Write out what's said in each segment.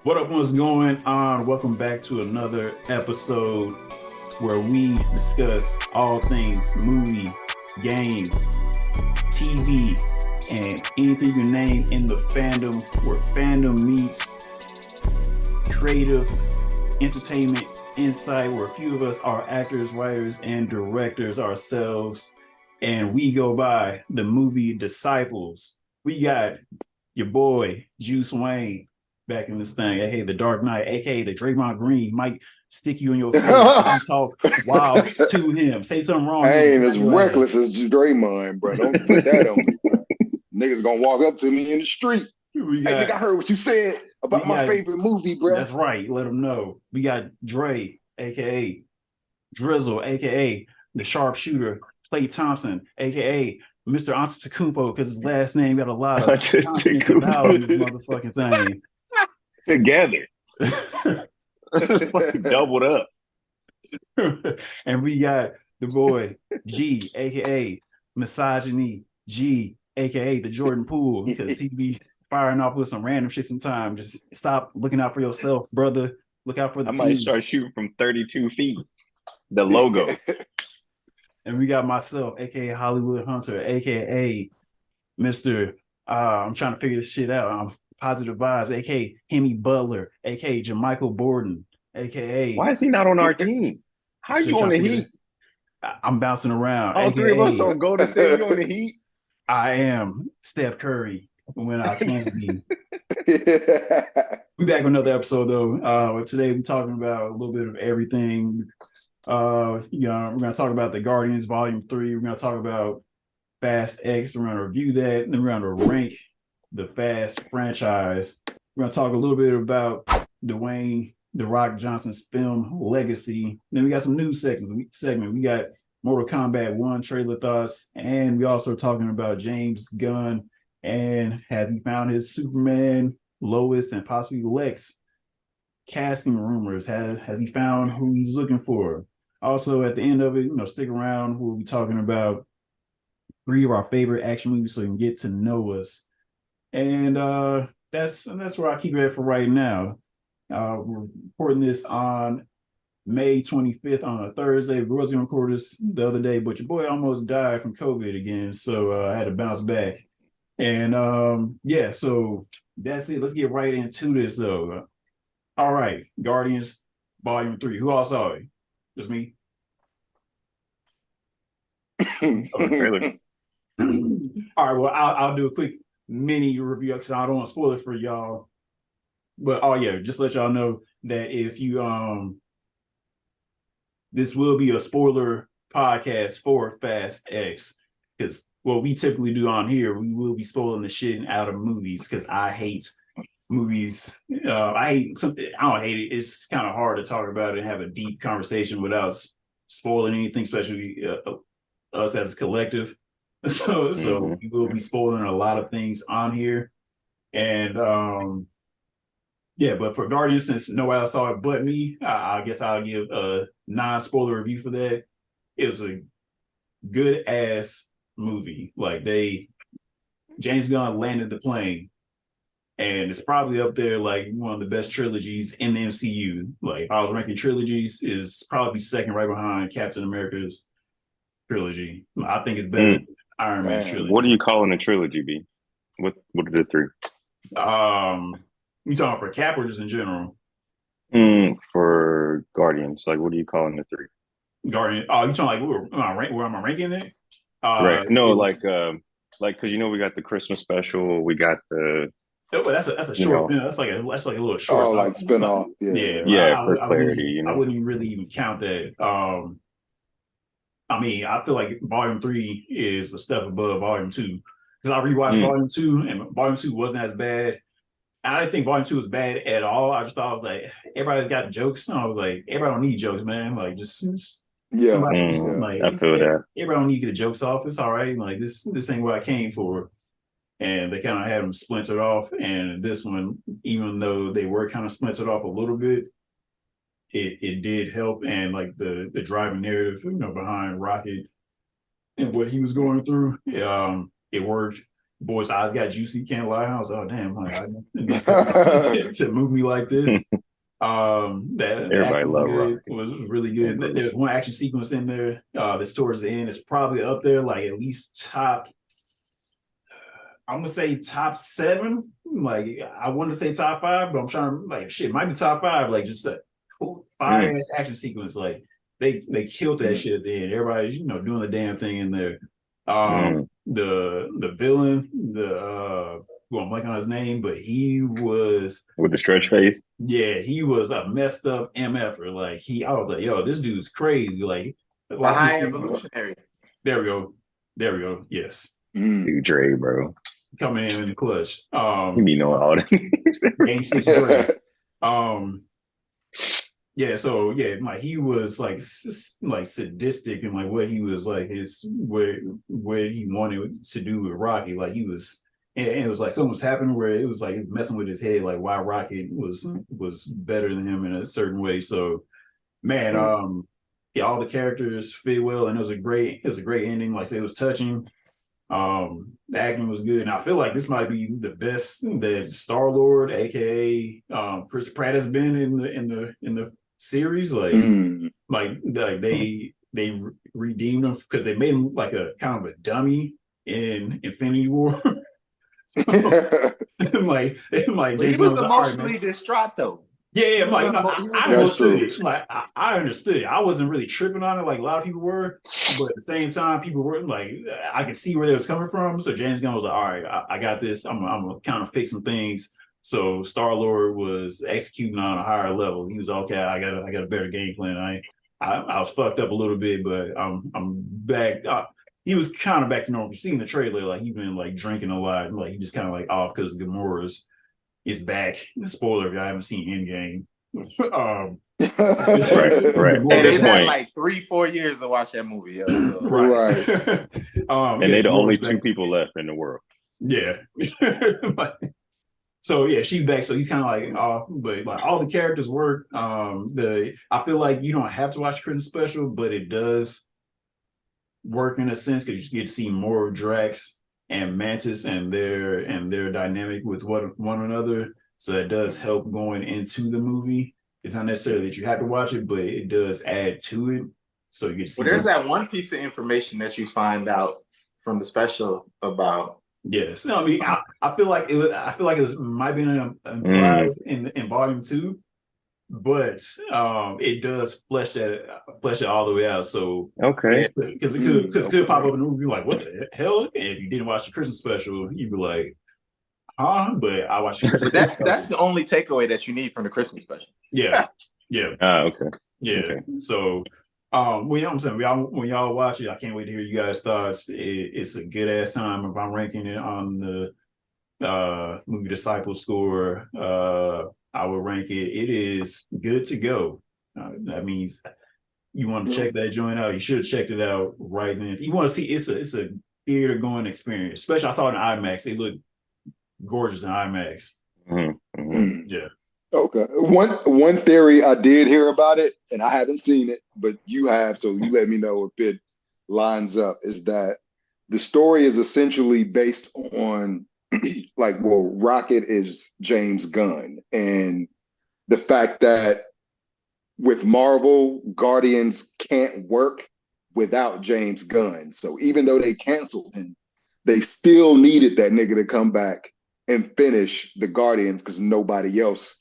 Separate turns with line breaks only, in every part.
What up? What's going on? Welcome back to another episode where we discuss all things movie, games, TV, and anything you name in the fandom, where fandom meets creative entertainment insight, where a few of us are actors, writers, and directors ourselves, and we go by the movie Disciples. We got your boy Juice Wayne back in this thing. Hey, the Dark Knight, aka the Draymond Green, might stick you in your face. You talk wild to him. Say something wrong.
I ain't as reckless as Draymond, bro. Don't put that on me, bro. Niggas gonna walk up to me in the street. Hey, nigga, I heard what you said about my favorite movie, bro.
That's right. Let them know. We got Dre, aka Drizzle, aka the sharpshooter, Klay Thompson, aka Mr. Antetokounmpo, because his last name got a lot of consonants and vowels in this motherfucking thing.
Together. Like doubled up.
And we got the boy G, aka Misogyny G, aka the Jordan Poole, because he be firing off with some random shit sometimes. Just stop looking out for yourself, brother. Look out for the team.
I might start shooting from 32 feet. The logo.
And we got myself, aka Hollywood Hunter, aka Mr. I'm trying to figure this shit out. I'm Positive Vibes, aka Hemi Butler, aka Jamichael Borden, aka.
Why is he not on our team? How are you on the Heat?
I'm bouncing around.
All three of us on Golden State. You on the Heat?
I am Steph Curry when I can be. We back with another episode though. Today we're talking about a little bit of everything. We're gonna talk about the Guardians Volume 3. We're gonna talk about Fast X. We're gonna review that, and then we're gonna rank the Fast franchise. We're gonna talk a little bit about Dwayne "The Rock" Johnson's film legacy. Then we got some news segment. We got Mortal Kombat 1 trailer thoughts, and we also talking about James Gunn and has he found his Superman, Lois, and possibly Lex casting rumors. Has he found who he's looking for? Also, at the end of it, stick around. We'll be talking about 3 of our favorite action movies so you can get to know us. And that's where I keep it for right now. We're recording this on May 25th on a Thursday. We was going to record this the other day, but your boy almost died from COVID again, so I had to bounce back. And so that's it. Let's get right into this, though. All right, Guardians Volume 3. Who all saw it? Just me? All right, well, I'll do a quick mini review because I don't want to spoil it for y'all. But just let y'all know that if you this will be a spoiler podcast for Fast X, because what we typically do on here, we will be spoiling the shit out of movies because I hate movies. I don't hate it. It's kind of hard to talk about it and have a deep conversation without spoiling anything, especially us as a collective. So we will be spoiling a lot of things on here. And but for Guardians, since nobody else saw it but me, I guess I'll give a non-spoiler review for that. It was a good ass movie. Like James Gunn landed the plane, and it's probably up there like one of the best trilogies in the MCU. Like if I was ranking trilogies, is probably second right behind Captain America's trilogy. I think it's better than Iron Man's trilogy.
What are you calling a trilogy, B? What are the 3?
You talking for Cap or just in general?
For Guardians, like what are you calling the 3?
Guardian. Oh, you talking like where am I ranking it?
Right. No, like because we got the Christmas special, we got the.
No, but that's a short film. That's like a little short.
Oh, like spin-off.
For clarity,
I wouldn't really even count that. I mean, I feel like Volume 3 is a step above Volume 2 because I rewatched Volume 2 and Volume 2 wasn't as bad. I didn't think Volume 2 was bad at all. I just thought I was like, everybody's got jokes. And I was like, everybody don't need jokes, man. Like just somebody, like
I feel that.
Everybody don't need to get the jokes off. It's all right. Like this ain't what I came for. And they kind of had them splintered off. And this one, even though they were kind of splintered off a little bit, it did help. And like the driving narrative, behind Rocket and what he was going through, it worked. boy's eyes got juicy, can't lie. I was like, oh damn, like, I didn't to move me like this. That
Everybody
acting
love
good
Rocky.
was really good. There's one action sequence in there that's towards the end. It's probably up there, like at least top. I'm gonna say top 7. Like I wanted to say top 5, but I'm trying to like shit. Might be top 5. Like just a cool fire ass action sequence. Like they killed that shit at the end. Everybody's doing the damn thing in there. The villain, well, I'm blanking on his name, but he was
with the stretch face.
Yeah, he was a messed up MFer. Like I was like, yo, this dude's crazy. Like
high evolutionary.
There we go. Yes.
Dude, Dre, bro.
Coming in the clutch.
You be knowing all that.
Game 6 Dre. Yeah, so yeah, like he was like sadistic and like what he was like where he wanted to do with Rocky. Like he was, and it was like something was happening where it was like he was messing with his head, like why Rocky was better than him in a certain way. So man, yeah, all the characters fit well, and it was a great ending. Like I said, it was touching. The acting was good, and I feel like this might be the best that Star-Lord, aka Chris Pratt, has been in the series. Like they redeemed him because they made him like a kind of a dummy in Infinity War. like
he was emotionally distraught though.
Yeah, like I understood it. Like I understood it. I wasn't really tripping on it like a lot of people were, but at the same time, people were like, I could see where they was coming from. So James Gunn was like, all right, I got this. I'm gonna kind of fix some things. So Star-Lord was executing on a higher level. He was okay. I got a better game plan. I was fucked up a little bit, but I'm back. He was kind of back to normal. You see in the trailer, like he's been like drinking a lot. Like he just kind of like off because Gamora's is back. Spoiler if I haven't seen Endgame.
right.
And they've had like 3-4 years to watch that movie. Yo, so.
Right.
And they're the only 2 people left in the world.
Yeah. So yeah, she's back. So he's kind of like off, but like all the characters work. I feel like you don't have to watch Christmas special, but it does work in a sense because you get to see more of Drax and Mantis and their dynamic with one another. So it does help going into the movie. It's not necessarily that you have to watch it, but it does add to it. So you get to see.
Well, there's that one piece of information that you find out from the special about.
Yes, no, I mean, I feel like it was. I feel like it was might be in volume 2, but it does flesh it all the way out. So
okay,
because it could pop up in the movie, like what the hell? And if you didn't watch the Christmas special, you'd be like, huh? But I watched.
That's the only takeaway that you need from the Christmas special.
Yeah.
Okay.
Yeah. Okay. So. Well, you know what I'm saying? When y'all watch it, I can't wait to hear you guys' thoughts. It's a good ass time. If I'm ranking it on the movie Disciple score, I would rank it. It is good to go. That means you want to check that joint out. You should have checked it out right then. If you want to see, it's a theater going experience. Especially I saw it in IMAX. It looked gorgeous in IMAX. Yeah.
Okay. One theory I did hear about it, and I haven't seen it, but you have, so you let me know if it lines up, is that the story is essentially based on Rocket is James Gunn, and the fact that with Marvel, Guardians can't work without James Gunn. So even though they canceled him, they still needed that nigga to come back and finish the Guardians because nobody else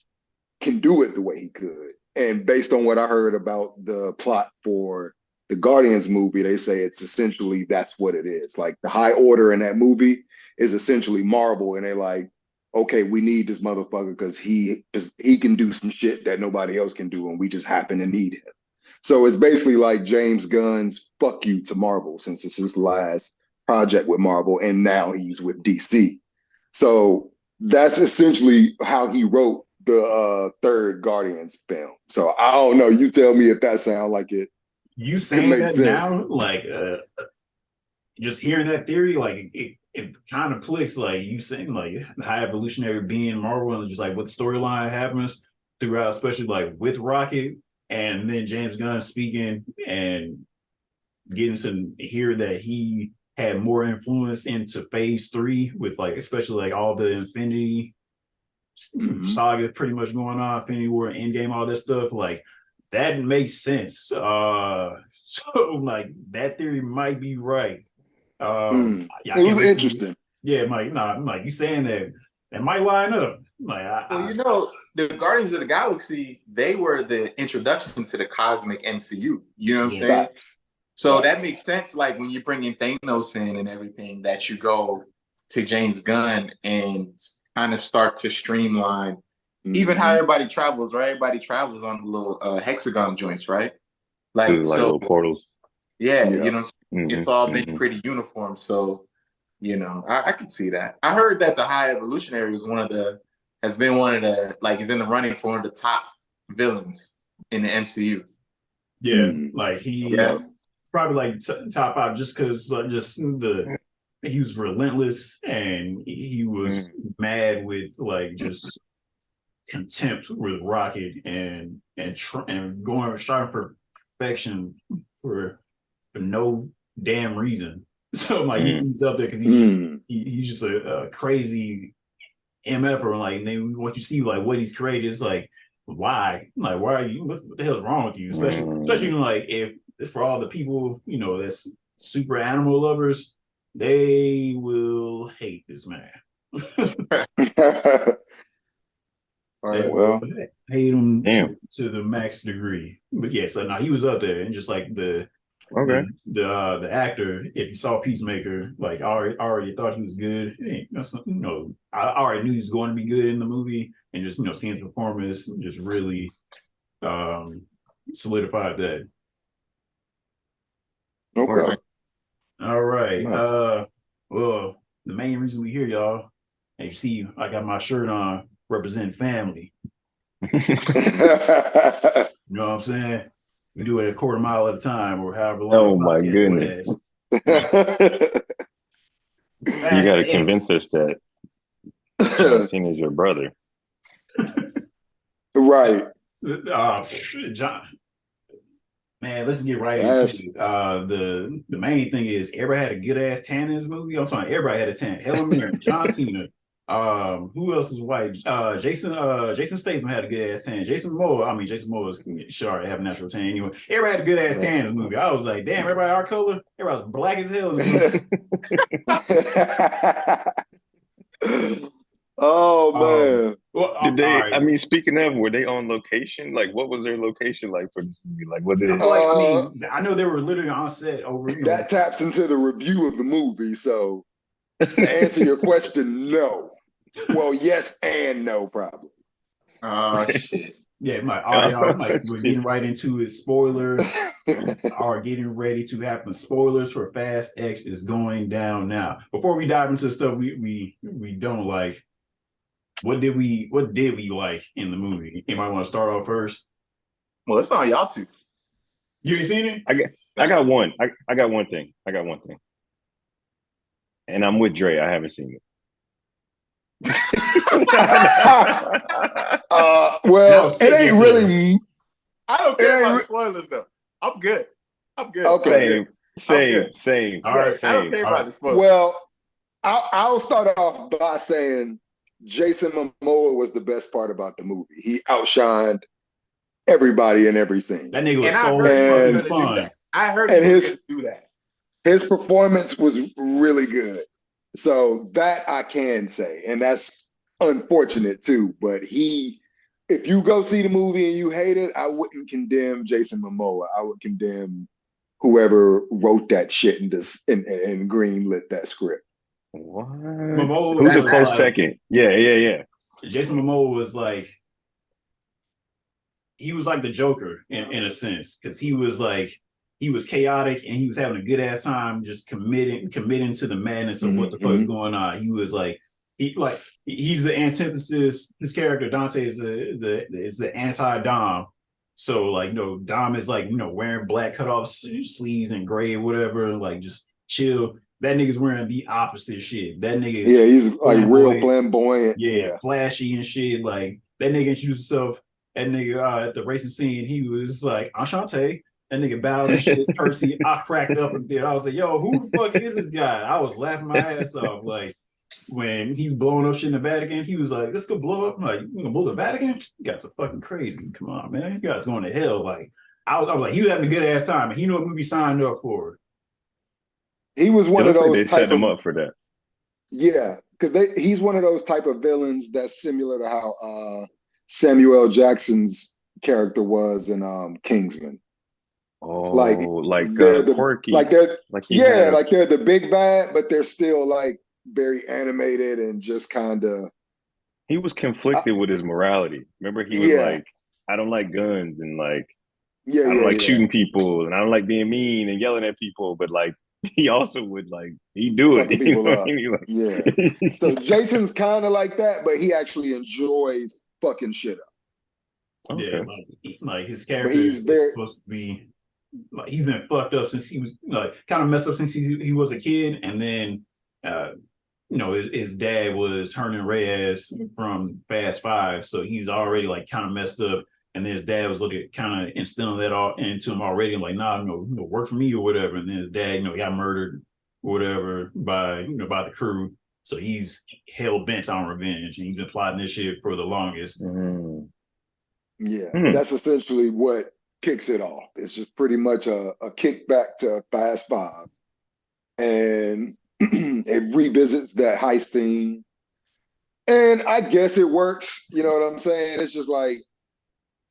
can do it the way he could. And based on what I heard about the plot for the Guardians movie, they say it's essentially that's what it is. Like the high order in that movie is essentially Marvel, and they're like, okay, we need this motherfucker because he can do some shit that nobody else can do, and we just happen to need him. So it's basically like James Gunn's fuck you to Marvel, since it's his last project with Marvel, and now he's with DC. So that's essentially how he wrote the third Guardians film. So I don't know. You tell me if that sounds like it.
You saying that sense now, like just hearing that theory, like it kind of clicks. Like you saying, like high evolutionary being Marvel, and just like what storyline happens throughout, especially like with Rocket, and then James Gunn speaking and getting to hear that he had more influence into phase 3 with like especially like all the Infinity saga pretty much going on, Infinity War, Endgame, all that stuff, like that makes sense. So like that theory might be right.
It
I can't
was
wait
interesting.
yeah, Mike. Nah, Mike, you saying that might line up. Like,
well, the Guardians of the Galaxy, they were the introduction to the cosmic MCU. You know what I'm saying?
Facts.
So that makes sense. Like when you bring in Thanos in and everything, that you go to James Gunn and kind of start to streamline even how everybody travels. Right? Everybody travels on the little hexagon joints, right?
Like little portals.
Yeah, you know, it's all been pretty uniform. So, you know, I can see that. I heard that the High Evolutionary was has been one of the, like, is in the running for one of the top villains in the MCU.
Yeah, like he probably like top 5 just because he was relentless and he was mad with like just contempt with Rocket and going striving for perfection for no damn reason. So like he's up there because he's just a crazy MFer. Like, and then what you see like what he's created is like, why? Like, why are you? What the hell is wrong with you? Especially like if for all the people that's super animal lovers, they will hate this man. They will hate him to the max degree. But yeah, so now he was up there, and just like the actor, if you saw Peacemaker, like I already thought he was good. I already knew he was going to be good in the movie, and just seeing his performance just really solidified that.
Okay.
All right. Well, the main reason we here, y'all, as you see, I got my shirt on, represent family. You know what I'm saying? We do it a quarter mile at a time or however long.
Oh my goodness. You got to convince us that John Cena is your brother.
Right.
John, man, let's get right into it. The main thing is everybody had a good ass tan in this movie. I'm talking everybody had a tan. Helen Mirren, John Cena. Who else is white? Jason Statham had a good ass tan. Jason Momoa should already have a natural tan anyway. Everybody had a good ass tan in this movie. I was like, damn, everybody our color. Everybody was black as hell in this movie.
Oh man.
Well, did they? Right. I mean, speaking of, were they on location? Like, what was their location like for this movie? Like, was it?
I know they were literally on set over.
That taps into the review of the movie. So, to answer your question, no. Well, yes and no, probably.
Oh shit.
Yeah, we're getting right into it. Spoiler are getting ready to happen. Spoilers for Fast X is going down now. Before we dive into stuff we don't like, what did we like in the movie? Anybody want to start off first?
Well, it's on y'all two.
You ain't seen it?
I got one. I got one thing. And I'm with Dre. I haven't seen it.
Well, it ain't really.
I don't care about spoilers though. I'm good.
Okay.
Same.
All right. I don't care about the spoilers.
Well, I'll start off by saying Jason Momoa was the best part about the movie. He outshined everybody in every scene.
That nigga was so fun.
I heard he was going to do that.
His performance was really good. So that I can say, and that's unfortunate too. But if you go see the movie and you hate it, I wouldn't condemn Jason Momoa. I would condemn whoever wrote that shit and greenlit that script.
What?
Momoa
Who's a close second? Yeah.
Jason Momoa was like, he was like the Joker in a sense, because he was chaotic and he was having a good ass time, just committing to the madness of what the fuck is going on. He was like, he's the antithesis. His character Dante is the anti-Dom. So like, Dom is like, wearing black cutoff sleeves and gray or whatever, like just chill. That nigga's wearing the opposite shit. That nigga
he's like real flamboyant.
Yeah, flashy and shit. Like that nigga introduced himself. That nigga at the racing scene, he was like, Enchante. That nigga bowed and shit. Percy, I cracked up and did. I was like, yo, who the fuck is this guy? I was laughing my ass off. Like, when he was blowing up shit in the Vatican, he was like, let's go blow up. I'm like, you gonna blow the Vatican? You guys are fucking crazy. Come on, man. You guys going to hell. Like, I was like, he was having a good ass time, and he knew what movie signed up for.
He was one
It
of
looks like
those
they
type
set him
of
up for that.
yeah, because he's one of those type of villains that's similar to how Samuel L. Jackson's character was in Kingsman. Like
Oh, like
they're the
quirky. Like he
yeah,
had
like they're the big bad, but they're still like very animated and just kind of
he was conflicted with his morality. Remember, he was
yeah,
like, I don't like guns and like
yeah,
I don't
yeah,
like
yeah.
shooting people and I don't like being mean and yelling at people, but like he also would like he do it.
Fucking
You
people
know what I
up.
mean?
Yeah. So
Like,
Jason's kind of like that, but he actually enjoys fucking shit up.
Yeah,
okay.
like his
But
character
he's
is
very
supposed to be like he's been fucked up since he was like kind of messed up since he was a kid, and then his dad was Hernan Reyes from Fast Five, so he's already like kind of messed up. And then his dad was looking kind of instilling that all into him already, like, nah, work for me or whatever. And then his dad, got murdered or whatever by the crew. So he's hell bent on revenge, and he's been plotting this shit for the longest.
Mm.
yeah, and
Hmm.
that's essentially what kicks it off. It's just pretty much a kickback to Fast Five. And it revisits that heist scene. And I guess it works. You know what I'm saying? It's just like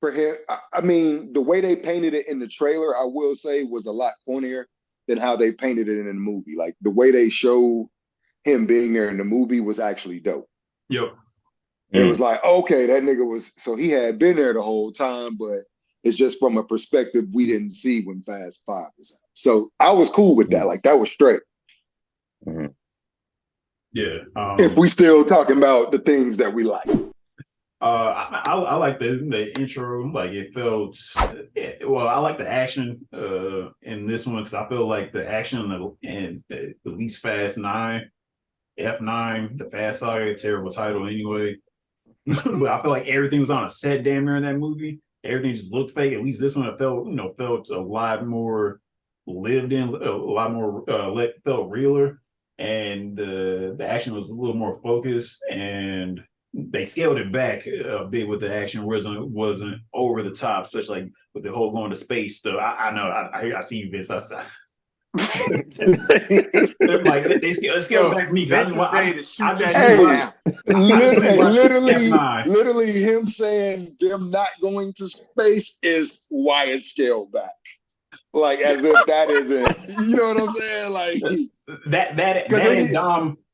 for him, I mean, the way they painted it in the trailer, I will say, was a lot cornier than how they painted it in the movie. Like the way they showed him being there in the movie was actually dope.
Yep.
It was like, okay, that nigga was, so he had been there the whole time, but it's just from a perspective we didn't see when Fast Five was out. So I was cool with that. Like that was straight.
Mm-hmm.
Yeah.
If we still talking about the things that we like.
I like the intro. Like it felt. Well, I like the action in this one because I feel like the action in the least Fast 9, F9, the Fast Saga, terrible title anyway. But I feel like everything was on a set damn near in that movie. Everything just looked fake. At least this one, it felt a lot more lived in, a lot more felt realer, and the action was a little more focused, and they scaled it back a bit with the action. Wasn't over the top, such like with the whole going to space stuff. I know I see you, Vince. Like they scaled back me because I just
literally him saying them not going to space is why it's scaled back. Like as if that isn't, you know what I'm saying? Like
that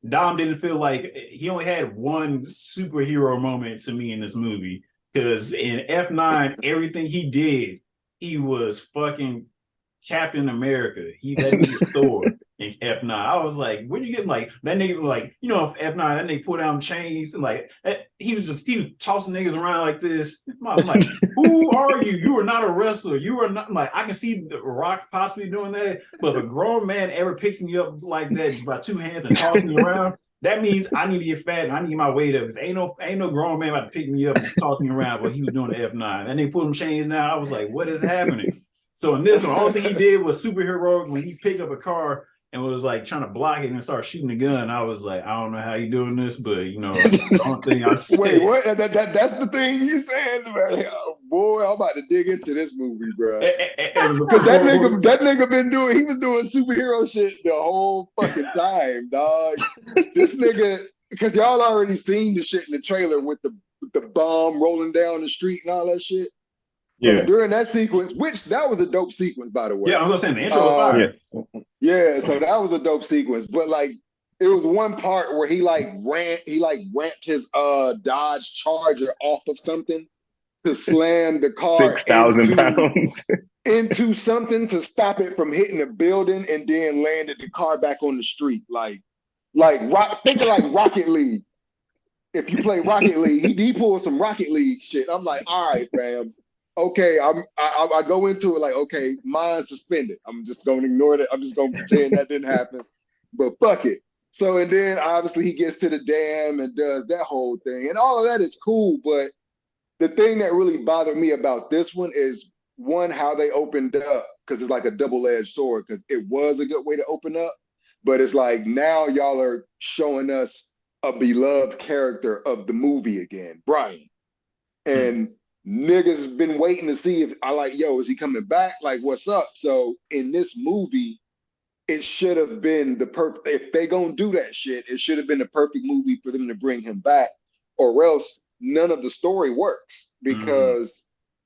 Dom didn't feel like he only had one superhero moment to me in this movie, because in F9 everything he did, he was fucking Captain America. That nigga Thor in F9. I was like, where'd you get like that nigga? Like, F9, that nigga put down chains and like he was tossing niggas around like this. I'm like, who are you? You are not a wrestler. You are not. Like, I can see The Rock possibly doing that, but if a grown man ever picks me up like that just by two hands and tosses me around, that means I need to get fat and I need to get my weight up. Because ain't no grown man about to pick me up and just toss me around. But he was doing the F9. And they put him chains now. I was like, what is happening? So in this one, all thing he did was superheroic when he picked up a car and was like trying to block it and start shooting a gun. I was like, I don't know how you doing this, but the only thing I said.
Wait, what? That's the thing you saying, man? Oh, boy, I'm about to dig into this movie, bro. Because that nigga been doing. He was doing superhero shit the whole fucking time, dog. This nigga, because y'all already seen the shit in the trailer with the bomb rolling down the street and all that shit. So during that sequence, which that was a dope sequence, by the way.
Yeah, I was saying the intro was fire.
Yeah, so that was a dope sequence. But like it was one part where he ramped his Dodge Charger off of something to slam the car
6,000 pounds
into something to stop it from hitting a building, and then landed the car back on the street. Think of like Rocket League. If you play Rocket League, he pulled some Rocket League shit. I'm like, all right, fam. Okay, I go into it like, okay, mine's suspended. I'm just going to ignore it. I'm just going to pretend that didn't happen. But fuck it. So, and then obviously he gets to the dam and does that whole thing. And all of that is cool. But the thing that really bothered me about this one is one, how they opened up, because it's like a double-edged sword, because it was a good way to open up, but it's like now y'all are showing us a beloved character of the movie again, Brian. And niggas been waiting to see if I like, yo, is he coming back? Like, what's up? So in this movie, it should have been the perfect, if they gonna do that shit, it should have been the perfect movie for them to bring him back, or else none of the story works, because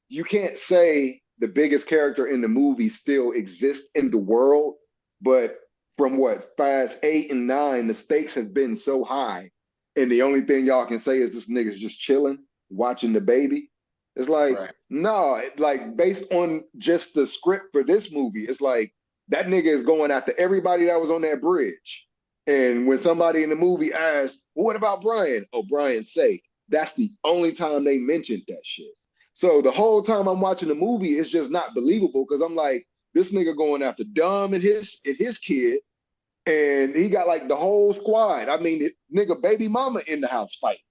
you can't say the biggest character in the movie still exists in the world, but from what, Fast 8 and 9, the stakes have been so high, and the only thing y'all can say is this nigga's just chilling, watching the baby. It's like, no, like based on just the script for this movie, it's like that nigga is going after everybody that was on that bridge. And when somebody in the movie asks, well, what about Brian? Oh, Brian's safe. That's the only time they mentioned that shit. So the whole time I'm watching the movie, it's just not believable, because I'm like, this nigga going after Dom and his kid, and he got like the whole squad. I mean, nigga, baby mama in the house fighting.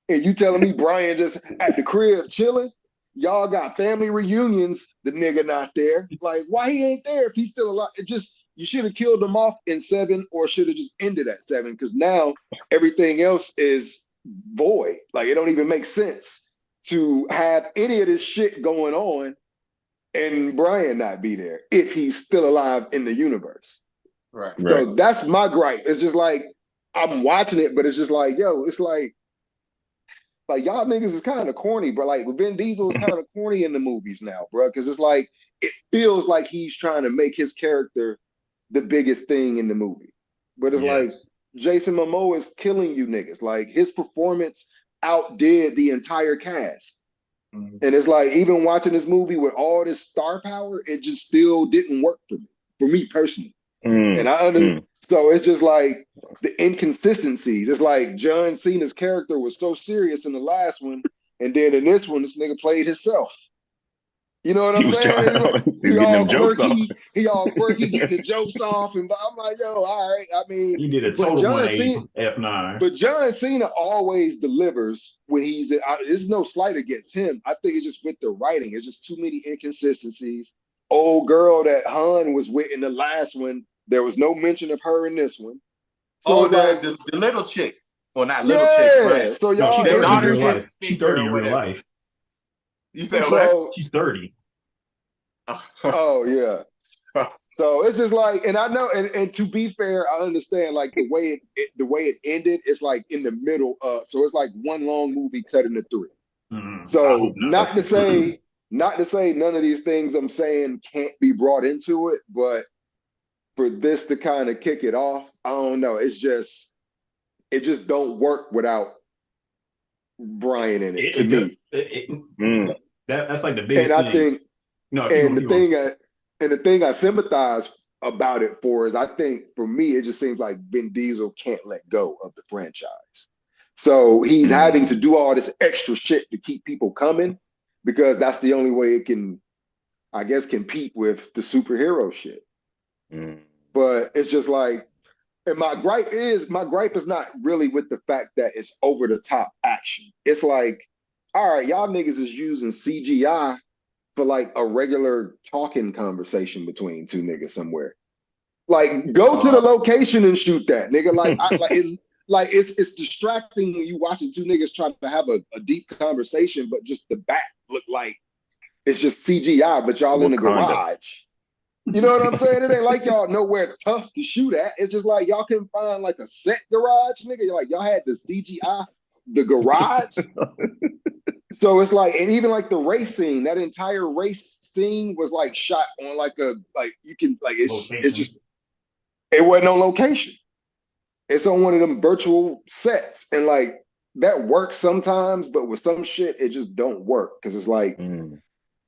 And you telling me Brian just at the crib chilling? Y'all got family reunions, the nigga not there. Like, why he ain't there if he's still alive? It just, you should have killed him off in 7, or should have just ended at 7, because now everything else is void. Like, it don't even make sense to have any of this shit going on and Brian not be there if he's still alive in the universe.
Right.
So that's my gripe. It's just like, I'm watching it, but it's just like, yo, it's like y'all niggas is kind of corny, bro. Like Vin Diesel is kind of corny in the movies now, bro, because it's like, it feels like he's trying to make his character the biggest thing in the movie. But it's like, Jason Momoa is killing you niggas. Like, his performance outdid the entire cast. And it's like, even watching this movie with all this star power, it just still didn't work for me personally. And so it's just like the inconsistencies. It's like John Cena's character was so serious in the last one, and then in this one, this nigga played himself. You know what I'm saying? He all quirky, getting the jokes off, and I'm like, yo, all right. I mean,
he did a total 180 F9.
But John Cena always delivers when he's. There's no slight against him. I think it's just with the writing. It's just too many inconsistencies. Old girl that Han was with in the last one, there was no mention of her in this one. So
the little chick. Well, not little chick, but
so y'all,
she's 30 in real life. She's 30 in real life.
You said what?
She's 30.
Oh yeah. So it's just like, and I know, and to be fair, I understand like the way it ended. It's like in the middle of, so it's like one long movie cut into 3. So not to say none of these things I'm saying can't be brought into it, but for this to kind of kick it off, I don't know. It just don't work without Brian in it to me.
That's like the biggest
thing. And I think, the thing I sympathize about it for is, I think for me, it just seems like Vin Diesel can't let go of the franchise. So he's having to do all this extra shit to keep people coming, because that's the only way it can, I guess, compete with the superhero shit. But it's just like, and my gripe is not really with the fact that it's over the top action. It's like, all right, y'all niggas is using CGI for like a regular talking conversation between two niggas somewhere. Like, go to the location and shoot that, nigga. Like, it's distracting when you watching two niggas trying to have a deep conversation, but just the back look like it's just CGI, but y'all in the garage. You know what I'm saying? It ain't like y'all nowhere tough to shoot at. It's just like y'all can find like a set garage, nigga. You're like, y'all had the CGI, the garage. So it's like, and even like the race scene, that entire race scene was like shot on like it's just, it wasn't on location. It's on one of them virtual sets. And like, that works sometimes, but with some shit, it just don't work. Cause it's like,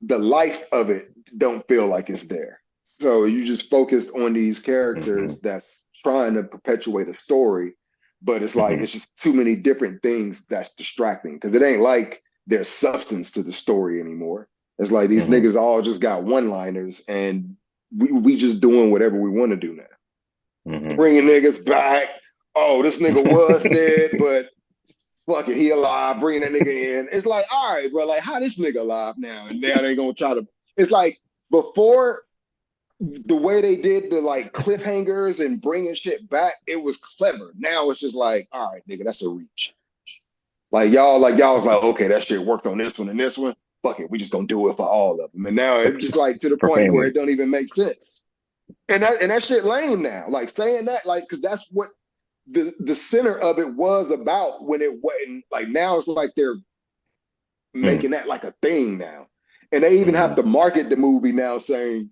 the life of it don't feel like it's there. So you just focused on these characters that's trying to perpetuate a story, but it's like, it's just too many different things that's distracting, because it ain't like there's substance to the story anymore. It's like these niggas all just got one-liners, and we just doing whatever we want to do now. Bringing niggas back. Oh, this nigga was dead, but fuck it, he alive. Bringing that nigga in. It's like, all right, bro, like, how this nigga alive now? And now they gonna try to it's like before the way they did the like cliffhangers and bringing shit back, it was clever. Now it's just like, all right, nigga, that's a reach. Like y'all was like, okay, that shit worked on this one and this one. Fuck it, we just gonna do it for all of them. And now it's just like to the
For
point where
family.
it don't even make sense. And that shit lame now. Like saying that, like, because that's what the center of it was about when it wasn't. Like now it's like they're making that like a thing now. And they even have to market the movie now saying,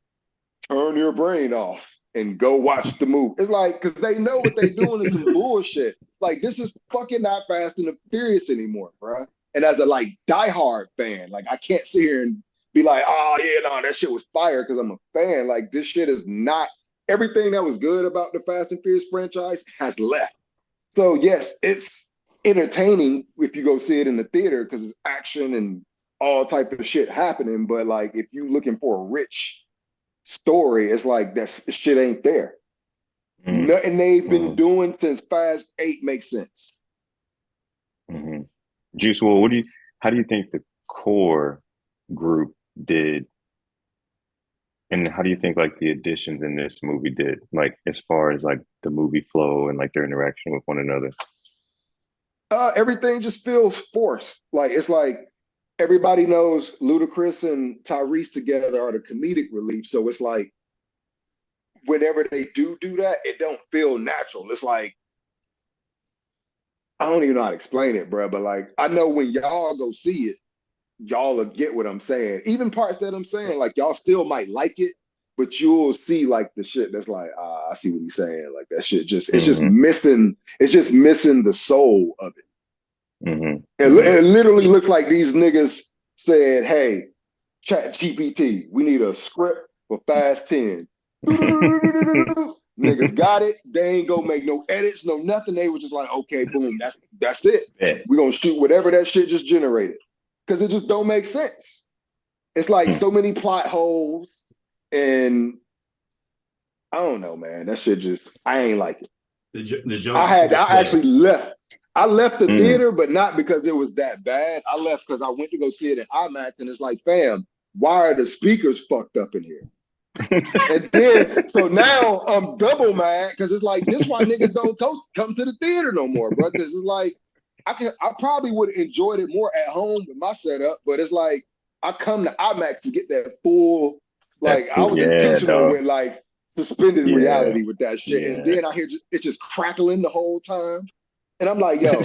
turn your brain off and go watch the movie. It's like, because they know what they doing is some bullshit. Like, this is fucking not Fast and the Furious anymore, bro. And as a like diehard fan, like I can't sit here and be like, oh yeah, no, that shit was fire because I'm a fan. Like this shit is not everything that was good about the Fast and Furious franchise has left. So yes, it's entertaining if you go see it in the theater because it's action and all type of shit happening. But like if you looking for a rich story, it's like that shit ain't there. Nothing they've been doing since Fast 8 makes sense.
Juice, well, how do you think the core group did, and how do you think like the additions in this movie did, like as far as like the movie flow and like their interaction with one another?
Everything just feels forced. Like it's like everybody knows Ludacris and Tyrese together are the comedic relief. So it's like whenever they do that, it don't feel natural. It's like I don't even know how to explain it, bro. But like I know when y'all go see it, y'all will get what I'm saying. Even parts that I'm saying, like y'all still might like it, but you'll see like the shit that's like, I see what he's saying. Like that shit it's just missing. It's just missing the soul of it. It literally looks like these niggas said, hey, Chat GPT, we need a script for Fast 10. Niggas got it. They ain't gonna make no edits, no nothing. They were just like, okay, boom, that's it.
Yeah.
We're gonna shoot whatever that shit just generated. Because it just don't make sense. It's like so many plot holes, and I don't know, man. That shit just I ain't like it.
The jokes.
I actually left. I left the theater, but not because it was that bad. I left because I went to go see it in IMAX, and it's like, fam, why are the speakers fucked up in here? And then, so now I'm double mad because it's like, this why niggas don't come to the theater no more, bro. Because it's like, I probably would have enjoyed it more at home with my setup, but it's like, I come to IMAX to get that full, like, I was intentional with like suspended reality with that shit. Yeah. And then I hear it's just crackling the whole time. And I'm like, yo,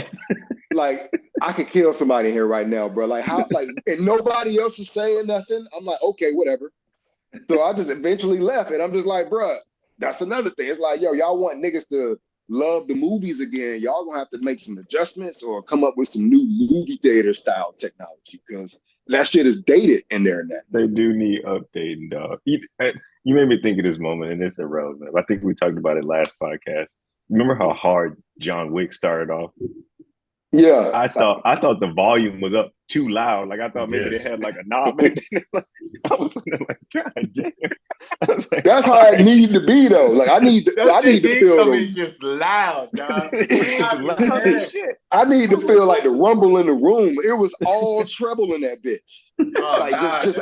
like, I could kill somebody in here right now, bro. Like, how, like, and nobody else is saying nothing. I'm like, okay, whatever. So I just eventually left, and I'm just like, bro, that's another thing. It's like, yo, y'all want niggas to love the movies again. Y'all gonna have to make some adjustments or come up with some new movie theater style technology because that shit is dated in there now.
They do need updating, dog. You made me think of this moment, and it's irrelevant. I think we talked about it last podcast. Remember how hard John Wick started off?
Yeah,
I thought the volume was up too loud. Like I thought maybe they had like a knob. I was like, God damn. I was like,
that's how it needed to be though. Like I need to feel
just loud, dog.
I need to feel like the rumble in the room. It was all treble in that bitch.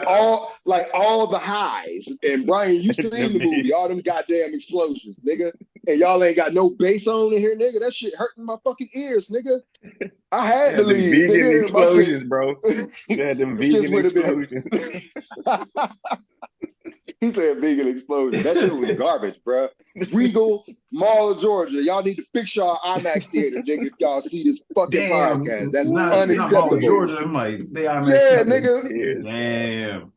All the highs. And Brian, you seen the movie, all them goddamn explosions, nigga. And y'all ain't got no bass on in here, nigga. That shit hurting my fucking ears, nigga. I had to leave.
Vegan explosions, bro. You had them vegan explosions.
He said vegan explosion. That shit was garbage, bro. Regal, Mall of Georgia. Y'all need to fix y'all IMAX theater, nigga, if y'all see this fucking podcast. That's unacceptable.
Mall of Georgia, I'm like, they IMAX.
Yeah, nigga.
Damn.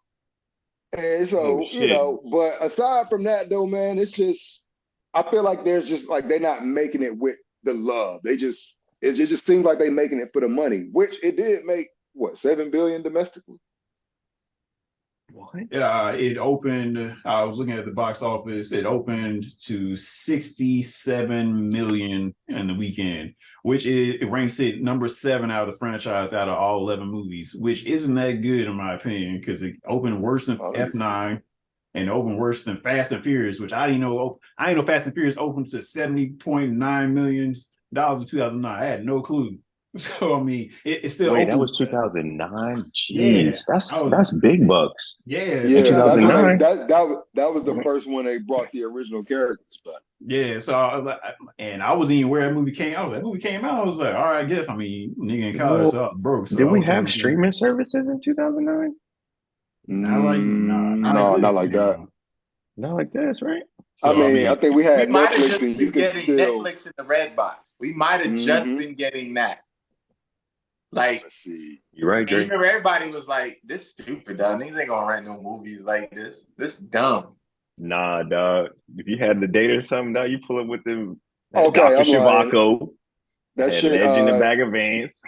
And so, you know, but aside from that, though, man, it's just, I feel like there's just like, they're not making it with the love. It just seems like they're making it for the money, which it did make, what, 7 billion domestically?
What? It opened, I was looking at the box office, it opened to 67 million in the weekend, which it ranks it number 7 out of the franchise out of all 11 movies, which isn't that good in my opinion, because it opened worse than F9 and opened worse than Fast and Furious, which I didn't know Fast and Furious opened to $70.9 million in 2009. I had no clue. So I mean, it's still
Wait, that
open.
was 2009.
Yeah,
Jeez,
I was.
that's big bucks.
Yeah,
In
Yeah, that's when
2009.
that was the first one they brought the original characters back.
yeah. So and I wasn't even where that movie came out. That movie came out. I was like, all right, I guess. I mean, nigga in college,
Well,
so I was broke. So
did
I
we
was
have
doing things.
streaming services in 2009?
Not like
No, not
this.
like that.
No.
Not like this, right?
I
So I
mean, I
mean,
think we
We
had
might have
Netflix,
just
and you
been
could
getting
still.
Netflix in the red box. We might have just been getting that. Like,
Let's see.
You're right,
and you
Drake.
remember everybody was like, "This stupid, dog. Niggas ain't gonna rent no movies like this. This dumb."
Nah, dog. If you had the data or something, dog, you pull up with them. Had
Okay,
Dr.
I'm lying.
Shabako,
That
had
shit.
Legend of Bag of Vance.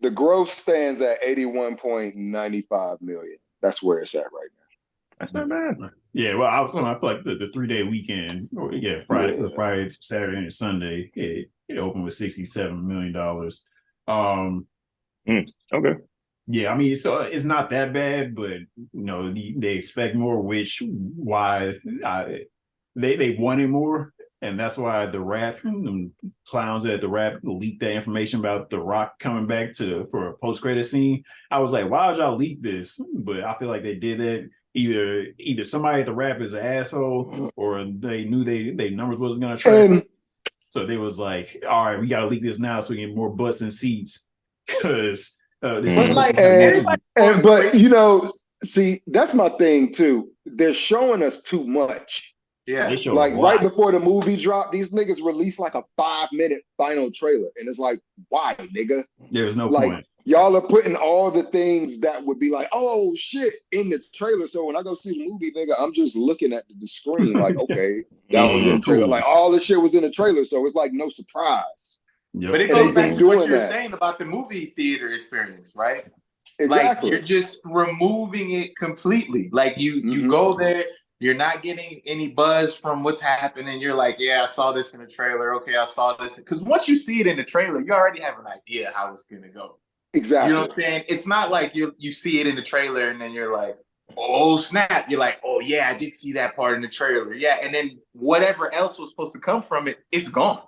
The gross stands at 81.95 million. That's where it's at right
That's not bad.
yeah. Well, I feel like the 3-day weekend. Or, yeah,
now.
Friday, Saturday, and Sunday. It opened with $67 million. Um,
Okay.
Yeah, I mean, so it's not that bad, but they expect more, which why they wanted more, and that's why the rap clowns at the rap leaked that information about The Rock coming back for a post credit scene. I was like, why would y'all leak this? But I feel like they did that either somebody at the rap is an asshole, or they knew they numbers wasn't gonna track,
And
so they was like, all right, we gotta leak this now so we get more butts and seats because. This
But like
and
everybody going
but
crazy.
see, that's my thing too. They're showing us too much.
Yeah.
They show a
Like right
lot.
before the movie dropped, these niggas released like a 5-minute final trailer, and it's like, why, nigga?
There's no
Like
point.
y'all are putting all the things that would be like, oh shit, in the trailer. So when I go see the movie, nigga, I'm just looking at the screen, like, okay, that was in the trailer.
Cool.
Like all this shit was in the trailer, so it's like no surprise.
Yep.
But it
And
goes
they've
back
been
to what
doing
you're
that.
saying about the movie theater experience, right? Like
Exactly.
you're just removing it completely. Like you go there, you're not getting any buzz from what's happening. You're like, yeah, I saw this in the trailer. Okay, I saw this. Because once you see it in the trailer, you already have an idea how it's gonna go.
Exactly.
You know what I'm saying? It's not like you see it in the trailer and then you're like, oh snap. You're like, oh yeah, I did see that part in the trailer. Yeah. And then whatever else was supposed to come from it, it's gone.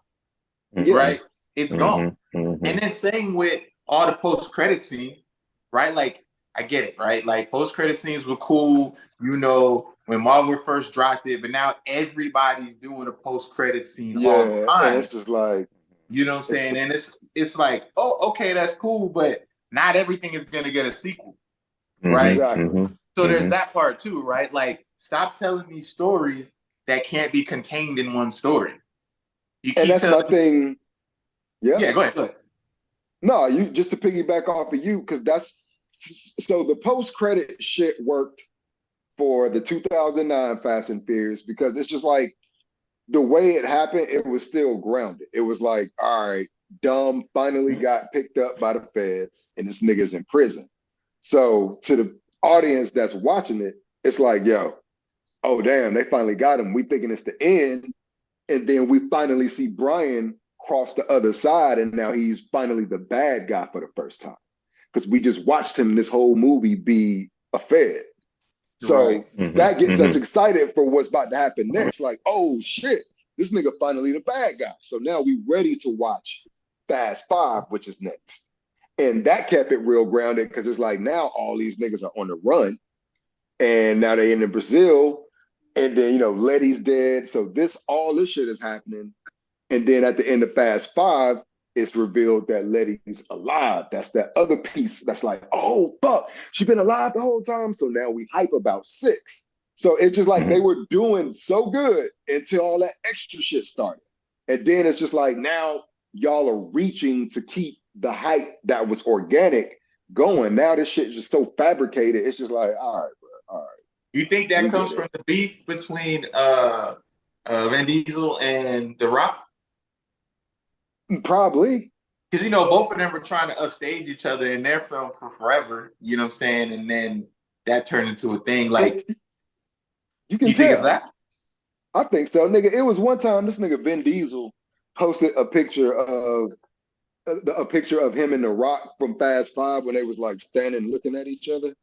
Yeah.
Right? It's gone. And then same with all the post-credit scenes, right? Like, I get it, right? Like post-credit scenes were cool, when Marvel first dropped it, but now everybody's doing a post-credit scene all the
Yeah. And
time.
it's just like,
You know what I'm saying? And it's like, oh, okay, that's cool, but not everything is gonna get a sequel, right?
exactly.
So there's that part too, right? Like, stop telling me stories that can't be contained in one story. You
And
keep
that's my
telling
thing. Yeah.
Yeah, go ahead.
No, you just to piggyback off of you, because that's so the post-credit shit worked for the 2009 Fast and Furious because it's just like the way it happened, it was still grounded. It was like, all right, Dumb finally got picked up by the feds and this nigga's in prison. So to the audience that's watching it, it's like, yo, oh damn, they finally got him. We thinking it's the end. And then we finally see Brian cross the other side, and now he's finally the bad guy for the first time. Because we just watched him this whole movie be a fed. So that gets us excited for what's about to happen next. Like, oh shit, this nigga finally the bad guy. So now we ready to watch Fast 5, which is next. And that kept it real grounded because it's like now all these niggas are on the run. And now they in Brazil. And then, Letty's dead. So all this shit is happening. And then at the end of Fast 5, it's revealed that Letty's alive. That's that other piece that's like, oh, fuck, she been alive the whole time. So now we hype about 6. So it's just like they were doing so good until all that extra shit started. And then it's just like now y'all are reaching to keep the hype that was organic going. Now this shit is just so fabricated. It's just like, all right, bro, all right.
You think that comes from the beef between Vin Diesel and The Rock?
Probably.
Because, both of them were trying to upstage each other in their film for forever, you know what I'm saying? And then that turned into a thing. Like,
you can
you think it's that?
I think so, nigga. It was one time this nigga Vin Diesel posted a picture of him and The Rock from Fast 5 when they was like standing looking at each other.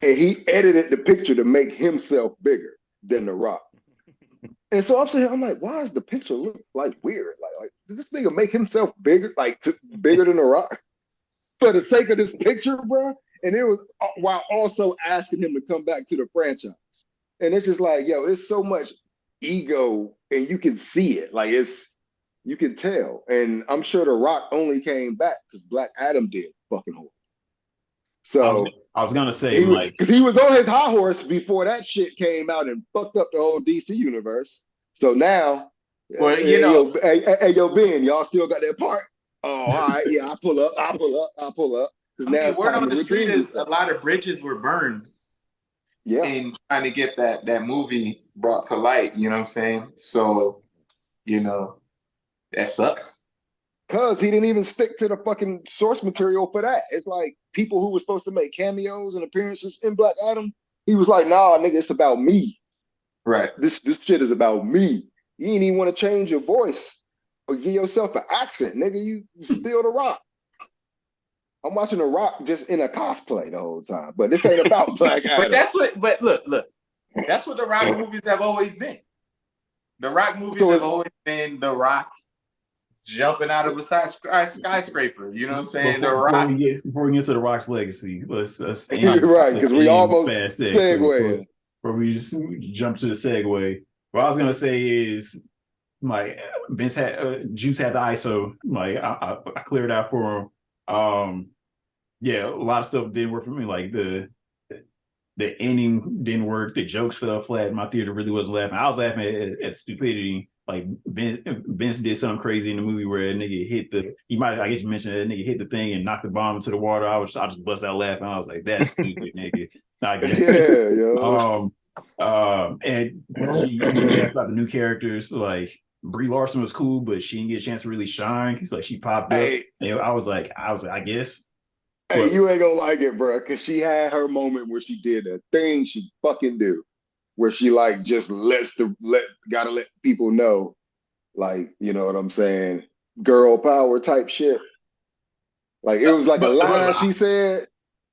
And he edited the picture to make himself bigger than The Rock. And so I'm saying, I'm like, why does the picture look like weird? Like did this nigga make himself bigger, bigger than the Rock for the sake of this picture, bro? And it was while also asking him to come back to the franchise. And it's just like, yo, it's so much ego, and you can see it. Like you can tell. And I'm sure the Rock only came back because Black Adam did fucking horrible.
I was
So
I was gonna say like
because he was on his high horse before that shit came out and fucked up the whole DC universe. So now,
Well,
yo, Ben, y'all still got that part? Oh, all right, yeah, I pull up. Because
I
now
mean,
it's
word
time
on
to
the street
redeem
is a
yourself.
lot of bridges were burned
Yeah,
in trying to get that movie brought to light. You know what I'm saying? So, that sucks.
because he didn't even stick to the fucking source material for that. It's like people who were supposed to make cameos and appearances in Black Adam. He was like, nah, nigga, it's about me.
Right.
This shit is about me. You ain't even want to change your voice or give yourself an accent, nigga. You still the Rock. I'm watching the Rock just in a cosplay the whole time, but this ain't about Black Adam.
But look, that's what the Rock movies have always been. The Rock movies have always been the Rock jumping out of a skyscraper. You know what I'm saying?
before we get to the Rock's legacy, let's
right, because we almost
Fast X.
segue.
Before we just jump to the segue, what I was gonna say is like Vince had Juice had the ISO. Like I cleared out for him. Yeah, a lot of stuff didn't work for me. Like the ending didn't work. The jokes fell flat. My theater really wasn't laughing. I was laughing at stupidity. Like Vince did something crazy in the movie where a nigga hit I guess you mentioned that nigga hit the thing and knocked the bomb into the water. I just bust out laughing. I was like, that's stupid, nigga. I guess.
Yeah, yo.
And she asked about the new characters. Like Brie Larson was cool, but she didn't get a chance to really shine. Cause like she popped up.
Hey,
and I was like, I guess.
hey, you ain't gonna like it, bro, because she had her moment where she did a thing she fucking do, where she like just gotta let people know, like, you know what I'm saying, girl power type shit. Like it was like a line she said,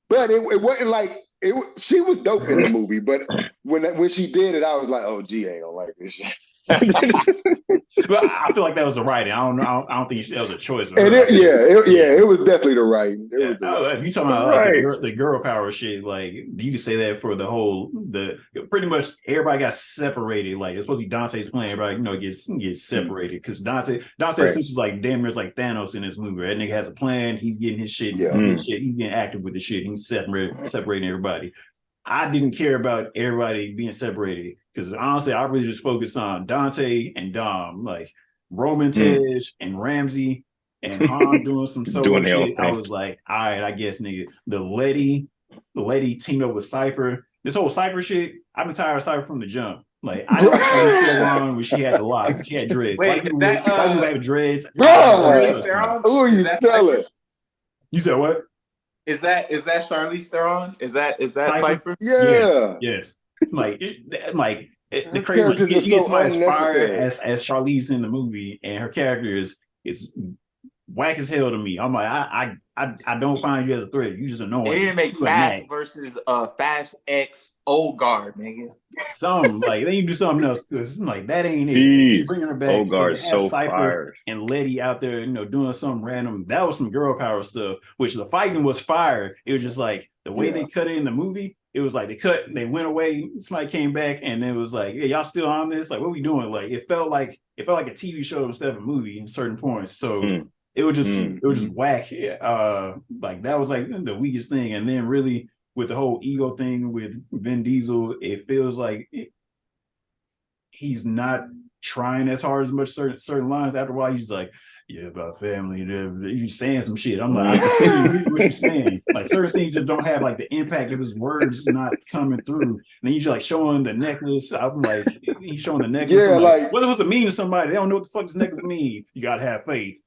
but it wasn't like it. She was dope in the movie, but when she did it, I was like, oh, G ain't gonna like this shit.
But I feel like that was the writing. I don't know. I don't think that was a choice.
And it was definitely the writing. It was the writing.
If you talking about like the girl power shit, like you could say that for the pretty much everybody got separated. Like it's supposed to be Dante's plan, everybody gets separated because Dante is like damn near like Thanos in this movie. Right? That nigga has a plan. He's getting his shit. He's getting active with the shit. He's separating everybody. I didn't care about everybody being separated because honestly, I really just focused on Dante and Dom, like Roman Tej and Ramsey and Han doing some solo shit. I was like, all right, I guess, nigga. The lady teamed up with Cypher. This whole Cypher shit, I've been tired of Cypher from the jump. Like, I know she was still on when she had the lock. She had dreads.
Wait,
why you have dreads?
Who are you telling?
You said what?
Is that Charlize Theron? Is that Cypher?
Yeah.
Yes. The crazy you get somebody as fired as Charlize in the movie, and her character is whack as hell to me. I'm like, I don't find you as a threat. You just annoying.
They didn't make Fast versus Fast X Old Guard, nigga.
Some like they need to do something else because like that ain't it. Bringing her back,
Old Guard so
Cypher
fire.
and Letty out there, doing something random. That was some girl power stuff. Which the fighting was fire. It was just like the way they cut it in the movie. It was like they went away. Somebody came back, and it was like, "Yeah, y'all still on this? Like, what are we doing?" Like, it felt like a TV show instead of a movie in certain points. So it was just whack. Like that was like the weakest thing. And then really with the whole ego thing with Vin Diesel, it feels like he's not trying as hard as much certain lines. After a while, he's like, yeah, about family. You're saying some shit. I'm like, I can't read what you're saying. Like certain things just don't have like the impact of his words not coming through. And then he's like showing the necklace. I'm like, he's showing the necklace.
Yeah,
like, what does it mean to somebody? They don't know what the fuck this necklace mean. You gotta have faith.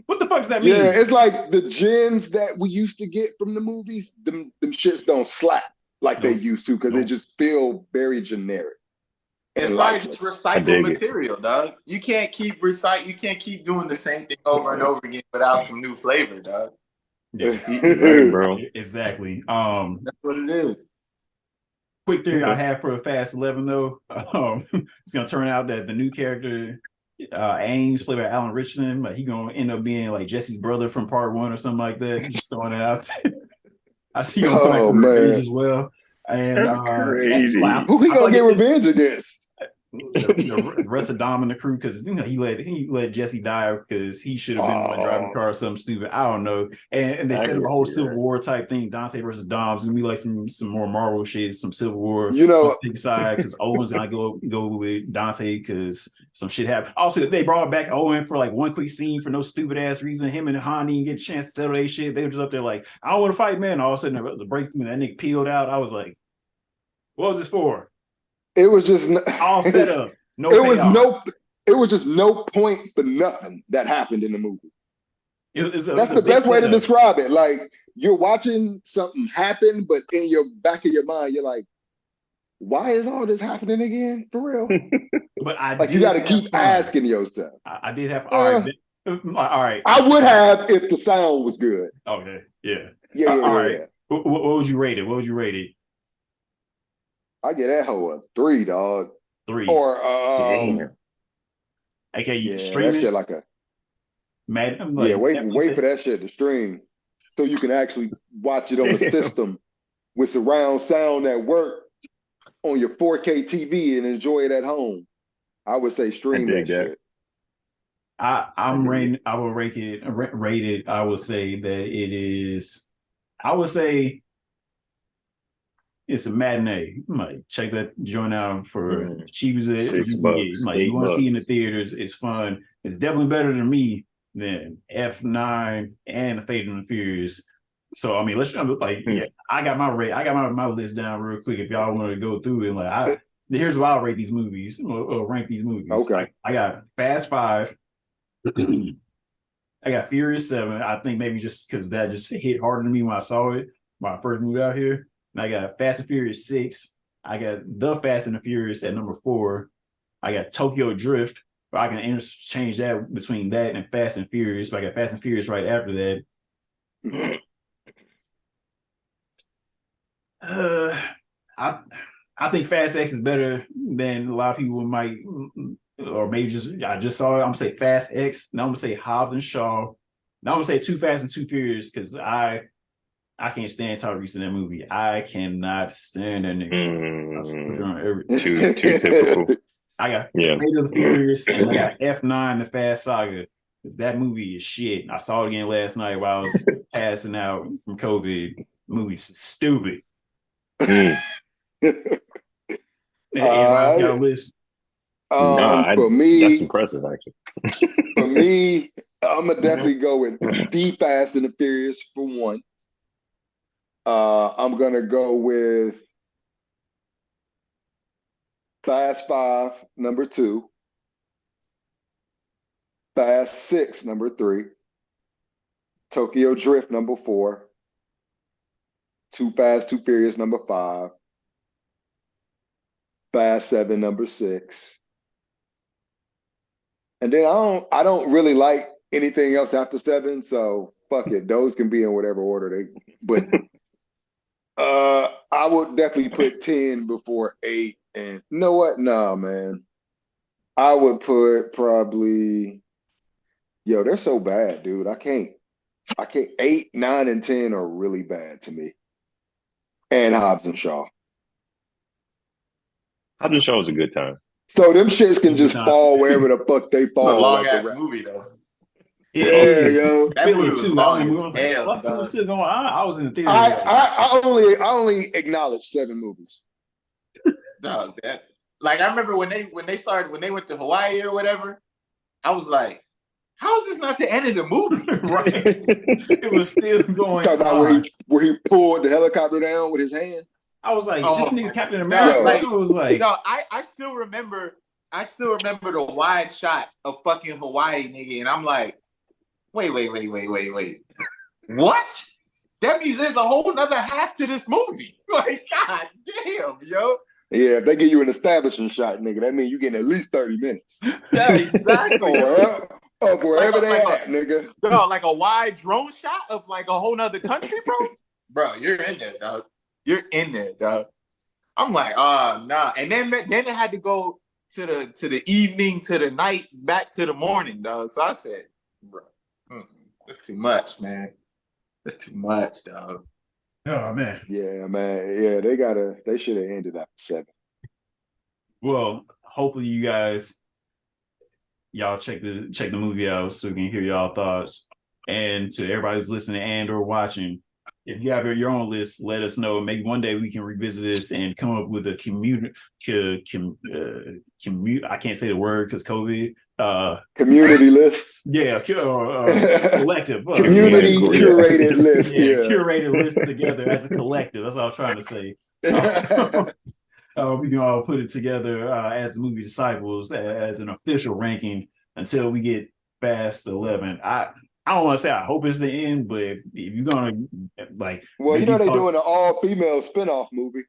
What the fuck does that mean?
Yeah, it's like the gems that we used to get from the movies. Them shits don't slap like they used to because they just feel very generic.
It's probably just recycled material, dog. You can't keep doing the same thing over and over again without some new flavor, dog.
Yeah, right, bro. Exactly.
That's what it is.
quick theory I have for Fast 11 though. It's gonna turn out that the new character, Ames, played by Alan Richardson, like he gonna end up being like Jesse's brother from Part 1 or something like that. Just throwing it out there. I see him come back for revenge as well. And
That's crazy.
Who he gonna get revenge against?
The rest of Dom and the crew, because he let Jesse die because he should have been the one driving the car or something stupid. I don't know. And they set up a whole Civil War type thing. Dante versus Dom's gonna be like some more Marvel shit, some Civil War.
You know,
side because Owen's gonna go with Dante because some shit happened. Also, if they brought back Owen for like one quick scene for no stupid ass reason, him and Han didn't get a chance to settle their shit. They were just up there like, I don't want to fight, man. All of a sudden, there was a breakthrough and that nigga peeled out. I was like, what was this for?
It was just
all set up. No,
it was just no point for nothing that happened in the movie. That's the best way to describe it. Like you're watching something happen, but in your back of your mind, you're like, why is all this happening again? For real? But you got to keep asking yourself.
I did have all right.
I would have if the sound was good.
Okay, yeah.
All right.
Yeah. What was you rated?
I get that hoe a 3, dog.
3.
Or
okay, you stream
that
it?
shit like a
wait
for that shit to stream so you can actually watch it on the system with surround sound at work on your 4K TV and enjoy it at home. I would say stream that shit.
I will rate it. I would say that it is. I would say it's a matinee. Like check that joint out for cheap as $6. Like you want to see in the theaters, it's fun. It's definitely better than me than F9 and the Fate and the Furious. So I mean, let's like I got my list down real quick. If y'all want to go through it, here's what I'll rate these movies or rank these movies.
Okay,
I got Fast 5. I got Furious 7. I think maybe just because that just hit harder than me when I saw it when I first moved out here. And I got Fast and Furious 6. I got The Fast and the Furious at number 4. I got Tokyo Drift, but I can interchange that between that and Fast and Furious. But I got Fast and Furious right after that. I think Fast X is better than a lot of people might, or maybe I just saw it. I'm gonna say Fast X. Now I'm gonna say Hobbs and Shaw. Now I'm gonna say Too Fast and Too Furious because I can't stand Tyrese in that movie. I cannot stand that nigga.
Too typical.
I got Fate of the Furious and I got F9, the Fast Saga. Because that movie is shit. I saw it again last night while I was passing out from COVID. The movie's stupid. Everybody's got a list.
For me,
that's impressive, actually.
For me, I'm gonna definitely go with The Fast and the Furious for 1. I'm gonna go with Fast 5, number 2. Fast 6, number 3. Tokyo Drift, number 4. Too Fast, Too Furious, number 5. Fast 7, number 6. And then I don't really like anything else after 7, so fuck it. Those can be in whatever order but I would definitely put 10 before 8. And you know what? No, man. I would put probably they're so bad, dude. I can't 8, 9, and 10 are really bad to me. And Hobbs and Shaw.
Hobbs and Shaw was a good time.
So them shits can just fall wherever the fuck they fall.
It's a long ass movie though.
Yo.
That movie was long.
I was in the theater.
I only acknowledge 7 movies.
No, I remember when they went to Hawaii or whatever, I was like, how is this not the end of the movie?
Right. It was still going.
Talking about where he pulled the helicopter down with his hand.
I was like, this nigga's Captain America.
It was like, I still remember the wide shot of fucking Hawaii, nigga, and I'm like, wait. What? That means there's a whole nother half to this movie. Like, god damn, yo.
Yeah, if they give you an establishing shot, nigga, that means you getting at least 30 minutes.
Yeah, exactly.
Wherever they at, nigga.
Bro, like a wide drone shot of like a whole nother country, bro. Bro, you're in there, dog. You're in there, dog. I'm like, oh nah. And then it had to go to the evening, to the night, back to the morning, dog. So I said, bro, that's too much, man. That's too much, dog.
Oh man.
Yeah, man. Yeah, they should have ended at 7.
Well, hopefully you guys y'all check the movie out so we can hear y'all thoughts. And to everybody who's listening and or watching, if you have your own list, let us know. Maybe one day we can revisit this and come up with a I can't say the word because COVID.
Community list.
Yeah, collective.
Community curated list.
Yeah,
Yeah.
curated list together as a collective. That's what I was trying to say. We can all put it together as the movie Disciples as an official ranking until we get Fast 11. I don't want to say I hope it's the end, but if you're gonna like,
well, you know they're doing an all-female spinoff movie.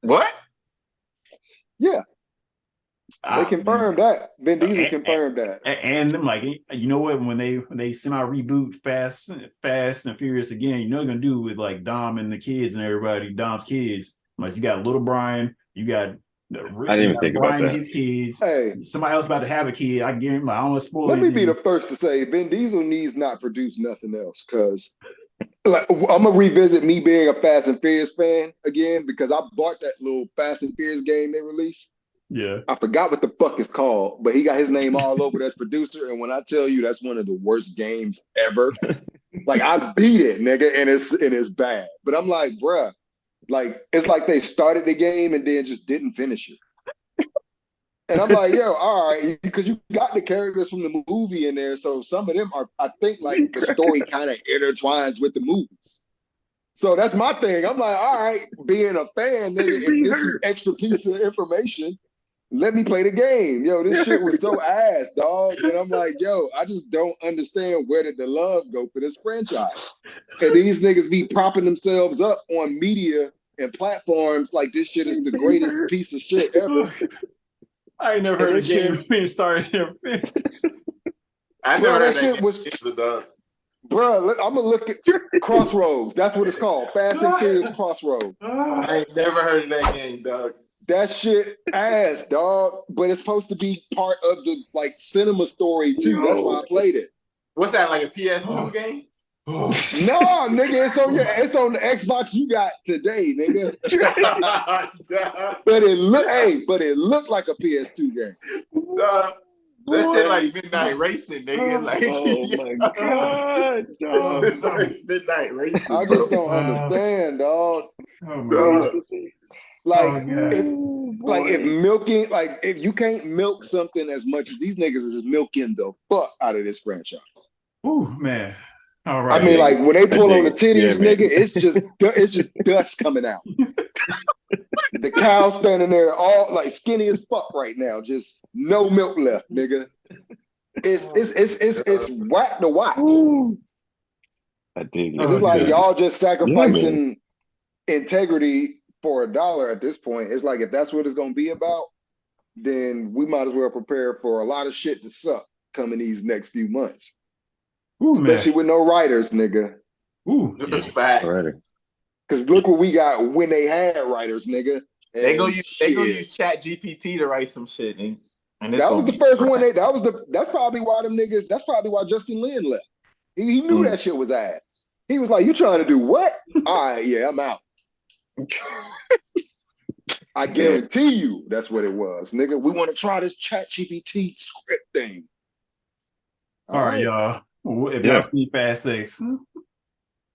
What?
Yeah, they confirmed that. Vin Diesel confirmed that.
And I'm like, you know what? When they semi-reboot Fast and Furious again, you know they're gonna do with like Dom and the kids and everybody, Dom's kids. Like you got little Brian, you got
I didn't even think
Brian
about
and his kids.
Hey,
somebody else about to have a kid. I guarantee. I don't want to spoil.
Let me be the first to say, Vin Diesel needs not produce nothing else because. Like, I'm gonna revisit me being a Fast and Furious fan again because I bought that little Fast and Furious game they released.
Yeah,
I forgot what the fuck it's called, but he got his name all over it as producer. And when I tell you that's one of the worst games ever, like I beat it, nigga, and it's bad. But I'm like, bruh, like it's like they started the game and then just didn't finish it. And I'm like, yo, all right, because you got the characters from the movie in there. So some of them are, I think, like the story kind of intertwines with the movies. So that's my thing. I'm like, all right, being a fan, nigga, if this is an extra piece of information, let me play the game. Yo, this shit was so ass, dog. And I'm like, yo, I just don't understand where did the love go for this franchise. And these niggas be propping themselves up on media and platforms like this shit is the greatest piece of shit ever.
I ain't never heard of a game being started and finished.
I never heard that shit was
the dog. Bro, I'm gonna look at Crossroads. That's what it's called. Fast and Furious Crossroads.
I ain't never heard of that game, dog.
That shit ass, dog. But it's supposed to be part of the like cinema story too. That's why I played it.
What's that, like a PS2 game?
No, nigga, it's on the Xbox you got today, nigga. but it looked like a PS2 game.
That shit like Midnight Racing, nigga. Like,
oh my god, dog.
It's like Midnight Racing.
I just don't understand, dog.
Oh my god.
If you can't milk something as much as these niggas is milking the fuck out of this franchise.
Ooh, man. All right.
I mean, like when they pull on the titties, nigga, it's just dust coming out. The cow standing there all like skinny as fuck right now, just no milk left, nigga. It's whack to watch.
I dig it.
It's like y'all just sacrificing integrity for $1 at this point. It's like if that's what it's gonna be about, then we might as well prepare for a lot of shit to suck coming these next few months.
Ooh,
especially with no writers, nigga.
Ooh, that's facts.
Because look what we got when they had writers, nigga.
They gonna use Chat GPT to write some shit, and
that was the first one. That's probably why them niggas. That's probably why Justin Lin left. He knew that shit was ass. He was like, "You trying to do what? All right, yeah, I'm out." I guarantee you, that's what it was, nigga. We want to try this Chat GPT script thing.
All right, y'all. If y'all see Fast X,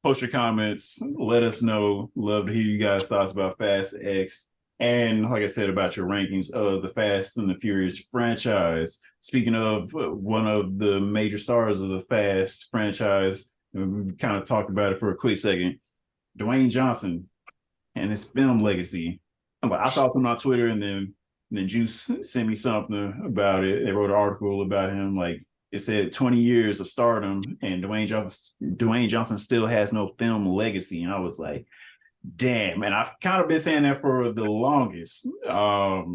post your comments. Let us know. Love to hear you guys' thoughts about Fast X. And like I said, about your rankings of the Fast and the Furious franchise. Speaking of one of the major stars of the Fast franchise, we kind of talked about it for a quick second. Dwayne Johnson and his film legacy. I saw something on Twitter, and then Juice sent me something about it. They wrote an article about him. Like, it said 20 years of stardom, and Dwayne Johnson still has no film legacy. And I was like, damn. And I've kind of been saying that for the longest. I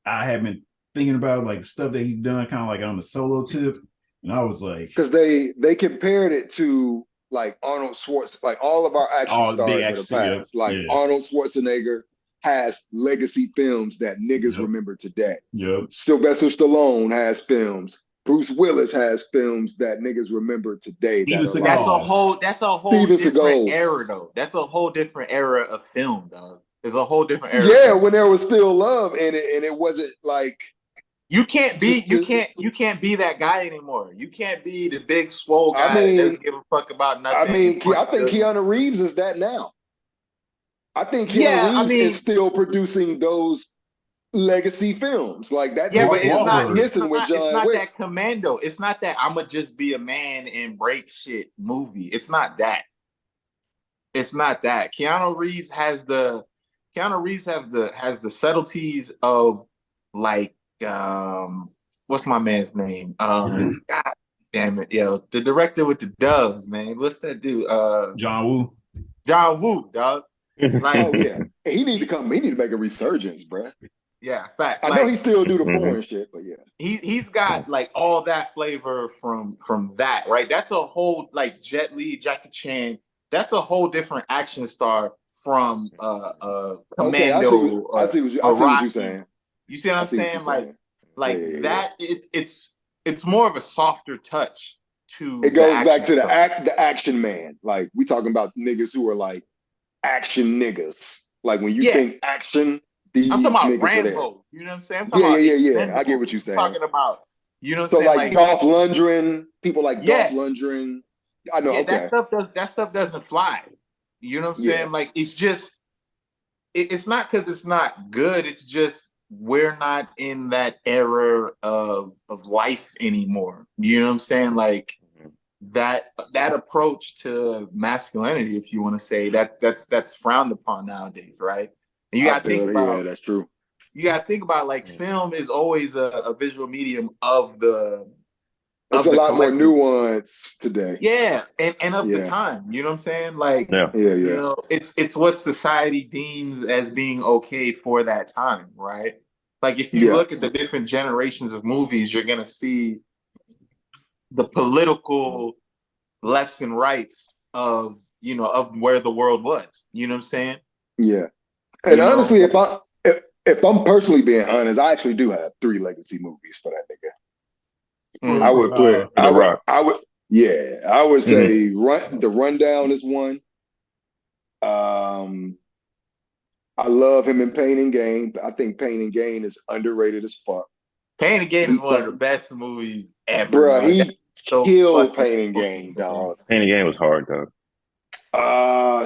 have been thinking about like stuff that he's done kind of like on the solo tip. And I was like,
because they compared it to like Arnold Schwarzenegger, like all of our action
All the big
stars of the
action, yep,
past, like
yeah,
Arnold Schwarzenegger has legacy films that niggas
yep,
remember today.
yep.
Sylvester Stallone has films. Bruce Willis has films that niggas remember today that
Steven
are like
Seagal.
That's a whole
Steven
different
Seagal.
era though. That's a whole different era of film, dog. There's a whole different era of
Yeah,
film.
when there was still love in it, and it wasn't like
You can't be
just the,
you can't be that guy anymore. You can't be the big swole
I
guy that
mean,
doesn't give a fuck about
I
nothing
mean,
and
I
punch
think
good.
Keanu Reeves is that now. I think Keanu
Yeah, I
Reeves is
mean,
still producing those legacy films. Like that
yeah,
nigga
but
is not
Wahlberg.
missing with
it's
John
not
Wick.
that Commando. It's not that I'ma just be a man and break shit movie. It's not that. It's not that. Keanu Reeves has the subtleties of like what's my man's name? God damn it, yo, the director with the doves, man. What's that dude?
John Woo.
John Woo, dog. Like
Oh yeah, he need to come. He need to make a resurgence, bruh.
yeah, facts.
I know he
Like
still do the
Mhm.
foreign shit, but yeah.
he's got like all that flavor from that, right? That's a whole like Jet Li, Jackie Chan. That's a whole different action star from
Okay,
Commando
I
or
see what you're
Rocky.
saying.
You see what
I
I'm
see what you're
saying?
saying. Yeah,
Like
yeah, yeah.
that. It's more of a softer touch
It
to the
goes back
action
to
star.
the action man. Like we talking about niggas who are like action niggas. Like when you
Yeah,
think action,
I'm talking
these
about
niggas are there.
Rambo. You know what I'm saying? I'm talking
Yeah,
about
yeah, yeah, yeah. I get what
Expendables.
you're
I'm
saying.
talking about you know what I'm
So
saying?
like
Like
Dolph Lundgren, people like Dolph
yeah,
Lundgren. I know.
yeah,
Okay.
that stuff doesn't fly. You know what I'm
Yeah.
saying? Like it's just it's not because it's not good. It's just we're not in that era of life anymore. You know what I'm saying? Like that approach to masculinity, if you want to say that's frowned upon nowadays, right? And
I feel that. Yeah, that's true.
you gotta think about like film is always a visual medium
It's
of
a
the
lot more
collective.
nuance today.
Yeah, and of the
Yeah.
time, you know what I'm saying? Like,
Yeah.
Yeah,
you
yeah.
know, it's what society deems as being okay for that time, right? Like if you
Yeah.
look at the different generations of movies, you're gonna see the political lefts and rights of of where the world was. You know what I'm saying?
Yeah. And
You know,
honestly, if I'm personally being honest, I actually do have three legacy movies for that nigga. I would put
For The Rock.
yeah, I would
Mhm.
say the rundown is one. Um I love him in Pain and Gain. I think Pain and Gain is underrated as fuck.
Pain and Gain is
He
one of the
fuck,
best movies ever,
bruh,
dog. That's
he
so
killed
fucking
Pain and
emotional,
Gain,
man.
dog.
Pain and Gain was hard though.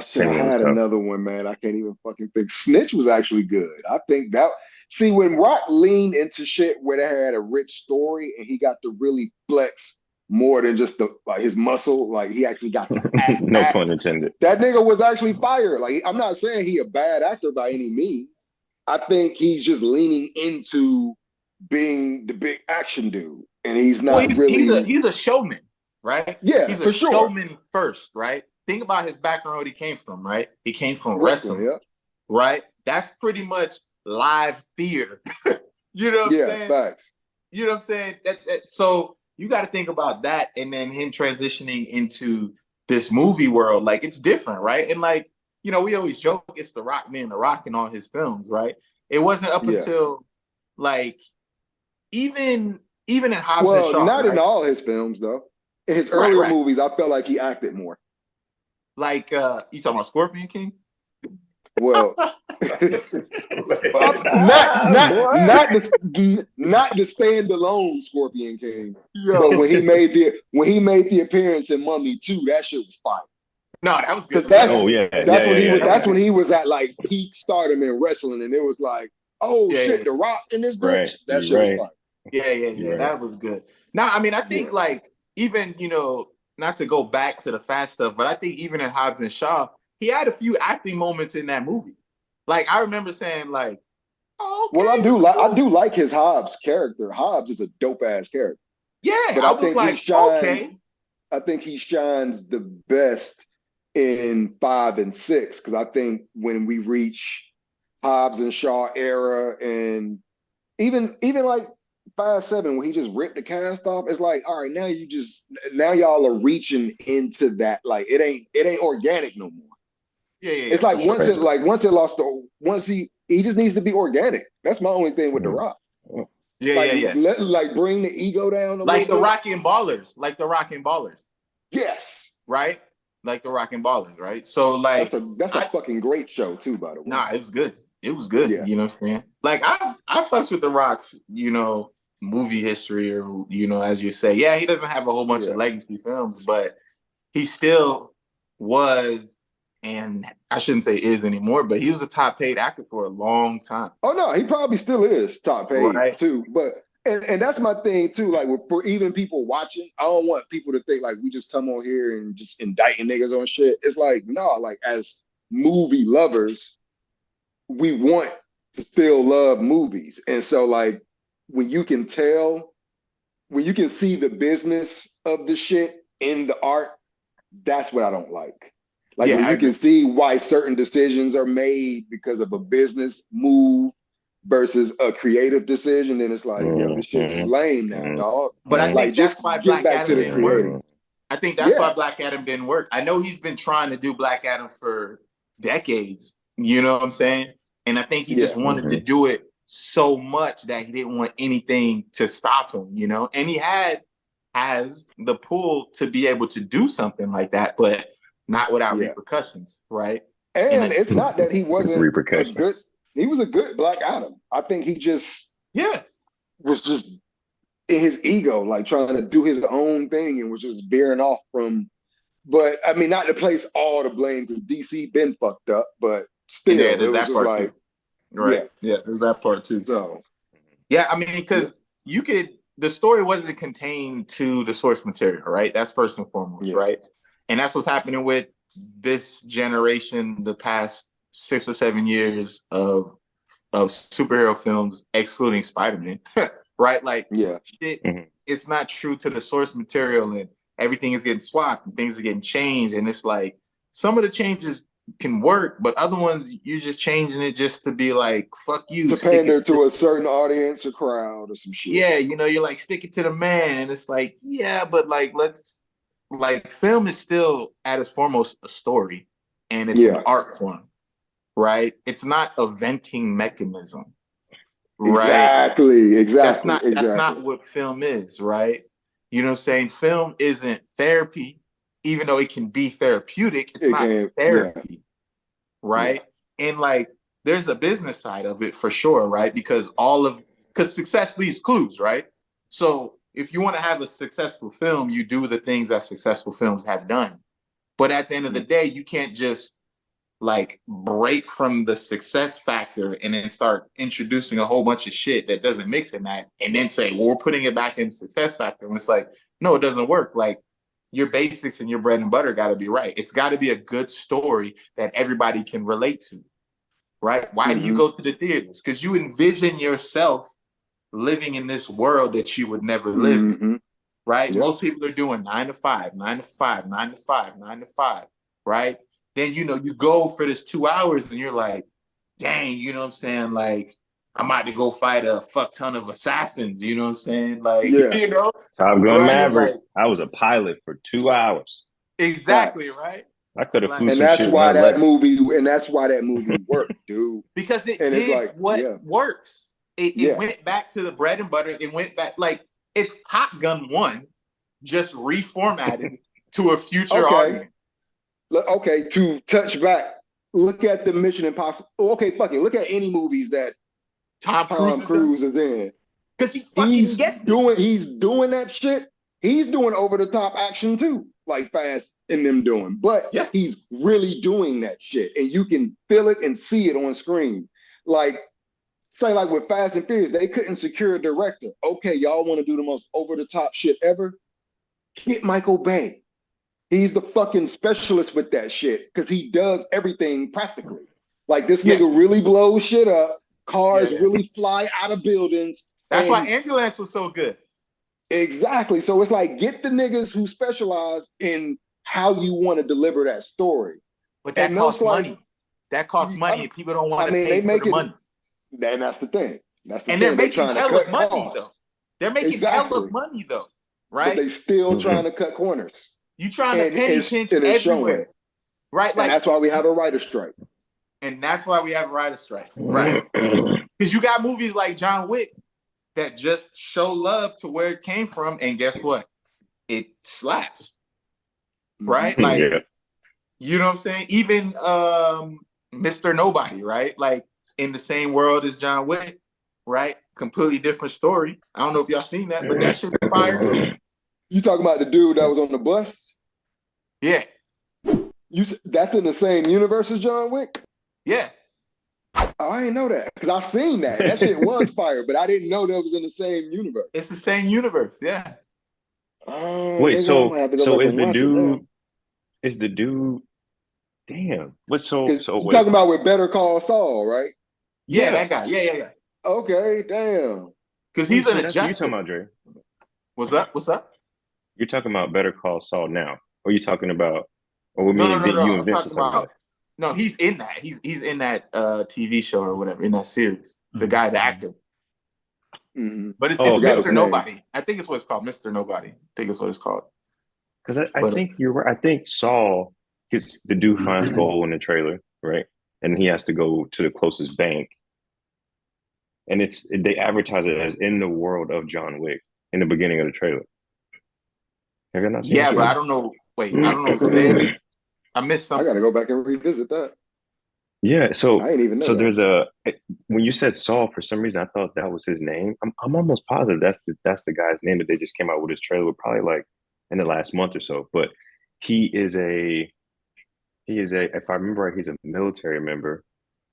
Shit,
Pain
I
and Gain was
had
tough.
another one, man. I can't even fucking think. Snitch was actually good. I think that, see, when Rock leaned into shit where they had a rich story and he got to really flex more than just the like his muscle, like he actually got to
No
act.
pun intended.
That nigga was actually fired. Like, I'm not saying he a bad actor by any means. I think he's just leaning into being the big action dude. And he's
Well,
not
he's
really,
he's a showman, right?
yeah,
He's a
for sure.
showman first, right? Think about his background, what he came from, right? He came from
Wrestling,
wrestling,
yeah.
right? That's pretty much live theater. You know what I'm
Yeah,
saying?
facts.
You know what I'm saying? So you got to think about that, and then him transitioning into this movie world, like it's different, right? And like we always joke it's the Rock being the Rock in all his films, right? It wasn't up
Yeah.
until like even in Hobbs and
Well,
Shaw,
not in
right?
all his films though. In his
Right,
earlier
right.
movies, I felt like he acted more.
Like you talking about Scorpion King?
Well,
Boy.
not the standalone Scorpion King, but
Yo,
when he made the appearance in Mummy 2, that shit was fire.
no, that was
Because
good. Yeah,
Oh yeah, yeah,
that's
yeah,
when
yeah. That was
that's when
good.
he was at like peak stardom in wrestling, and it was like, oh
yeah,
shit, The Rock in this
Right.
bitch. That
You're
shit was
right.
fire.
You're right.
That was good. Now, I mean, I
Yeah.
think like even not to go back to the fast stuff, but I think even in Hobbs and Shaw, he had a few acting moments in that movie. Like I remember saying like, oh,
Well,
okay, it's
I
cool.
do like his Hobbs character. Hobbs is a dope ass character,
Yeah,
but
I was like, okay.
I think he shines the best in 5 and 6 because I think when we reach Hobbs and Shaw era and even like Fast 7 when he just ripped the cast off, it's like, all right, now y'all are reaching into that. Like it ain't organic no more.
Yeah,
It's like
for sure.
once he just needs to be organic. That's my only thing with The Rock.
Yeah.
Like bring the ego down a
Like
little bit.
Like the Rockin' Ballers.
Yes.
Right? Like the Rockin' Ballers, right? So like
that's a fucking great show too, by the way.
Nah, it was good. It was good.
Yeah.
You know what I'm saying? Like I fucks with The Rock's, movie history, or as you say. Yeah, he doesn't have a whole bunch of legacy films, but he still was, and I shouldn't say is anymore, but he was a top paid actor for a long time.
Oh no, he probably still is top paid
Right.
too. But and that's my thing too. Like for even people watching, I don't want people to think like we just come on here and just indicting niggas on shit. It's like, no, like as movie lovers, we want to still love movies. And so like when you can see the business of the shit in the art, that's what I don't like. Like when you can see why certain decisions are made because of a business move versus a creative decision, then it's like, yo, this shit is lame now, dog.
But I think that's why
Black Adam
didn't work. I think that's why
Yeah.
Black Adam didn't work. I know he's been trying to do Black Adam for decades. You know what I'm saying? And I think he just wanted to do it so much that he didn't want anything to stop him, And he has the pull to be able to do something like that, but not without repercussions, right?
And it's not that he wasn't
repercussions.
He was a good Black Adam. I think he just was just in his ego, like trying to do his own thing and was just veering off from. But I mean, not to place all the blame because DC been fucked up, but still, it was just like,
right? Yeah, there's that part too.
So,
yeah, I mean, because the story wasn't contained to the source material, right? That's first and foremost, right? And that's what's happening with this generation, the past 6 or 7 years of superhero films, excluding Spider-Man, right? Like, it's not true to the source material, and everything is getting swapped and things are getting changed. And it's like some of the changes can work, but other ones you're just changing it just to be like, fuck you.
To pander to a certain audience or crowd or some shit.
Yeah, you're like, stick it to the man. And it's like, yeah, but film is still at its foremost a story, and it's an art form, right? It's not a venting mechanism, right?
Exactly.
That's not what film is, right? You know what I'm saying? Film isn't therapy, even though it can be therapeutic. It's not therapy, right? And like, there's a business side of it for sure, right? Because success leaves clues, right? So if you want to have a successful film, you do the things that successful films have done. But at the end of the day, you can't just like break from the success factor and then start introducing a whole bunch of shit that doesn't mix in that and then say, well, we're putting it back in success factor. And it's like, no, it doesn't work. Like, your basics and your bread and butter got to be right. It's got to be a good story that everybody can relate to, right? Why do you go to the theaters? Because you envision yourself living in this world that you would never live in, right? Yep. Most people are doing 9 to 5, 9 to 5, 9 to 5, 9 to 5, right? Then, you go for this 2 hours and you're like, dang, you know what I'm saying? Like, I'm about to go fight a fuck ton of assassins, you know what I'm saying? Like,
Top Gun Maverick. I was a pilot for 2 hours.
Exactly, right?
I could have flew
and
some
that's
shit
why
in
that movie worked, dude.
Because it
and
did like, what works. It went back to the bread and butter. It went back, like, it's Top Gun 1, just reformatted to a future audience.
Okay, to touch back, look at the Mission Impossible. Okay, fuck it. Look at any movies that Tom Cruise is in.
Because he fucking gets it.
He's doing that shit. He's doing over-the-top action too, like Fast and them doing. But he's really doing that shit. And you can feel it and see it on screen. Like, say like with Fast and Furious, they couldn't secure a director. Okay, y'all want to do the most over-the-top shit ever? Get Michael Bay. He's the fucking specialist with that shit because he does everything practically. Like, this nigga really blows shit up. Cars really fly out of buildings.
That's why Ambulance was so good.
Exactly. So it's like, get the niggas who specialize in how you want to deliver that story.
But that costs money. That costs money, and people don't want to pay for the money.
And that's the thing. That's the
thing.
They're
making
trying
hella
to cut
money,
costs.
They're making hella money though, right?
But they still trying to cut corners.
You trying to penny pinch
it's
everywhere,
showing.
right?
Like, and that's why we have a writer's strike.
Right? Because you got movies like John Wick that just show love to where it came from, and guess what? It slaps, right? Like, you know what I'm saying? Even Mr. Nobody, right? Like in the same world as John Wick, right? Completely different story. I don't know if y'all seen that, but that shit's fire too.
You talking about the dude that was on the bus?
Yeah.
That's in the same universe as John Wick?
Yeah.
Oh, I didn't know that because I've seen that. That shit was fire, but I didn't know that was in the same universe.
It's the same universe, yeah.
Wait, so is the dude? Damn. What's so
you're talking about with Better Call Saul, right?
Yeah, that guy. Yeah.
Okay, damn.
Because he's an adjuster.
You talking about, Dre?
What's up?
You're talking about Better Call Saul now, or you talking about? Or with
no,
me and you
I'm talking about. No, he's in that. He's in that TV show or whatever, in that series. The guy, the actor.
Mm-hmm.
But it's Mr. Nobody. I think it's what it's called. Mr. Nobody. I think it's what it's called.
Because I think you're right. I think Saul, because the dude finds gold in the trailer, right? And he has to go to the closest bank. And they advertise it as in the world of John Wick in the beginning of the trailer. Have you not seen
but I don't know. Wait, I don't know. I missed something.
I got to go back and revisit that.
Yeah, so
I didn't even know. So
there's when you said Saul, for some reason I thought that was his name. I'm almost positive that's the guy's name that they just came out with his trailer probably like in the last month or so. But he is a if I remember right, he's a military member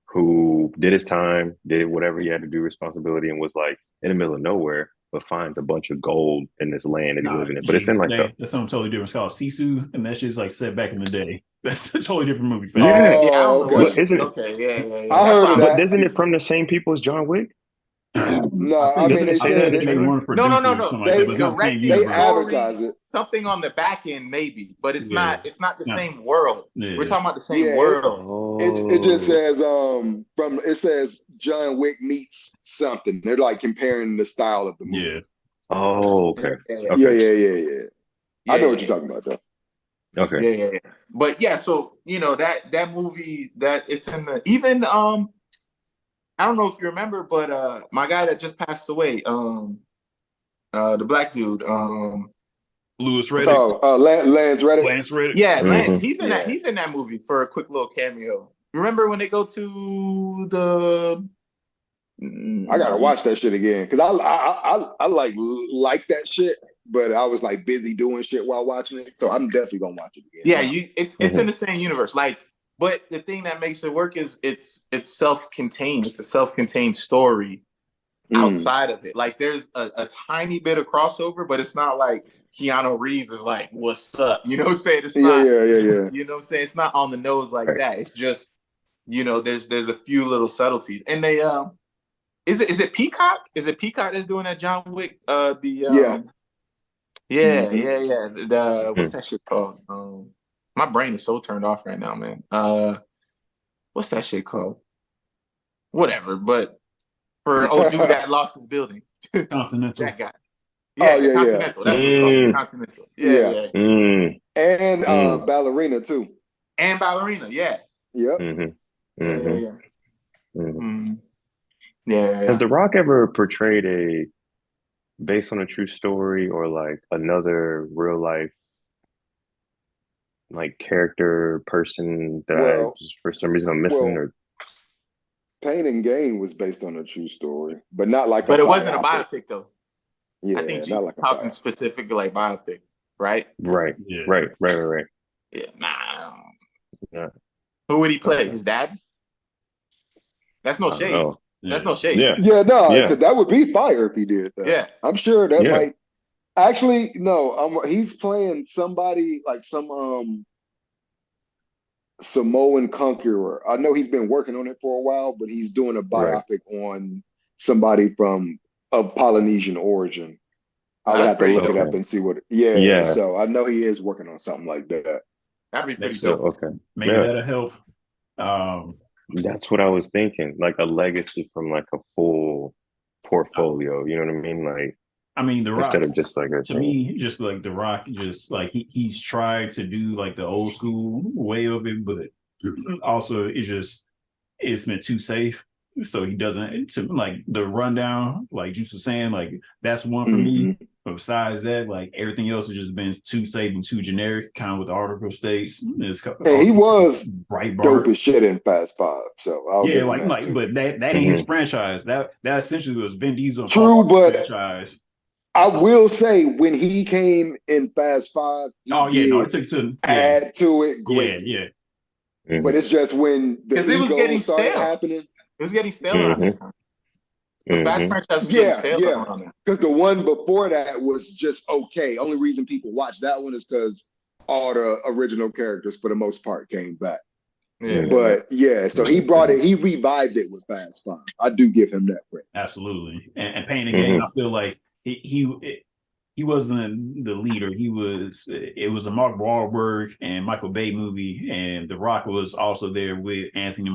who did his time, did whatever he had to do, responsibility, and was like in the middle of nowhere, but finds a bunch of gold in this land that he lives in it. But it's in like
that's something totally different. It's called Sisu, and that shit's like set back in the day. That's a totally different movie.
Yeah,
I don't know what
isn't it?
Okay, yeah.
I heard of that.
But isn't it from the same people as John Wick?
No, I mean, they said
no.
They advertise it.
Something on the back end, maybe, but it's not. It's not the same world. Yeah. We're talking about the same world.
It just says it says John Wick meets something. They're like comparing the style of the movie.
Yeah.
Oh, okay.
Yeah. I know what you're talking about, though.
Okay.
Yeah. But yeah, so that movie that it's in the even I don't know if you remember, but my guy that just passed away, the black dude,
Louis Riddick.
Lance Reddick.
Lance Reddick.
Yeah, Lance. He's in that. He's in that movie for a quick little cameo. Remember when they go to the?
I gotta watch that shit again because I like that shit, but I was like busy doing shit while watching it, so I'm definitely gonna watch it again.
Yeah, it's in the same universe, like. But the thing that makes it work is it's self-contained. It's a self-contained story outside of it. Like there's a tiny bit of crossover, but it's not like Keanu Reeves is like, "What's up?" You know what I'm saying? It's not.
Yeah.
You know what I'm saying? It's not on the nose like that. It's just there's a few little subtleties, and they is it Peacock? Is it Peacock that's doing that John Wick? The what's that shit called? My brain is so turned off right now, man. What's that shit called? Whatever, but for old dude that lost his building.
Continental.
That guy. Yeah, Continental. That's what it's called. Continental. Yeah.
And Ballerina too.
And Ballerina, yeah.
Yep.
Yeah.
Has The Rock ever portrayed based on a true story or like another real life like character person that for some reason I'm missing? Or
Pain and Gain was based on a true story, but not like.
But it wasn't a biopic though.
Yeah,
I think you're talking specifically like biopic, right?
Right.
Yeah.
Right.
Yeah, nah. Who would he play? His dad? That's no shade. That's no shade.
Yeah, no, because that would be fire if he did that.
Yeah.
I'm sure that might. Actually, no. He's playing somebody like some Samoan conqueror. I know he's been working on it for a while, but he's doing a biopic on somebody of Polynesian origin. I would have to look it up and see what. Yeah. So I know he is working on something like that.
That'd be pretty dope.
Okay.
Maybe that'll help.
That's what I was thinking. Like a legacy from like a full portfolio. You know what I mean? Like
I mean, The Rock,
instead of just like a
to
thing.
me, just like The Rock, just like he's tried to do like the old school way of it, but also it's been too safe. So he doesn't to like the rundown, like Juice was saying, like that's one for me. But besides that, like everything else has just been too safe and too generic, kind of with the article states.
And he was
Breitbart.
dope as shit in Fast Five, so I'll
Yeah,
give him that too.
but that ain't his franchise. That essentially was Vin Diesel and Paul
True,
Walker's
but
franchise.
I will say when he came in Fast Five, he
Oh yeah, no,
did
it took to
add to it
yeah,
greatly.
yeah.
But it's just when the
Because it was
ego
getting
started
stale.
happening.
It was getting stale around that time. The Fast franchise was getting stale around that.
Because the one before that was just okay. Only reason people watched that one is because all the original characters, for the most part, came back.
Yeah.
But yeah, so he brought it, he revived it with Fast Five. I do give him that credit.
Absolutely. And Pain and Gain, I feel like he wasn't the leader. It was a Mark Wahlberg and Michael Bay movie, and The Rock was also there with Anthony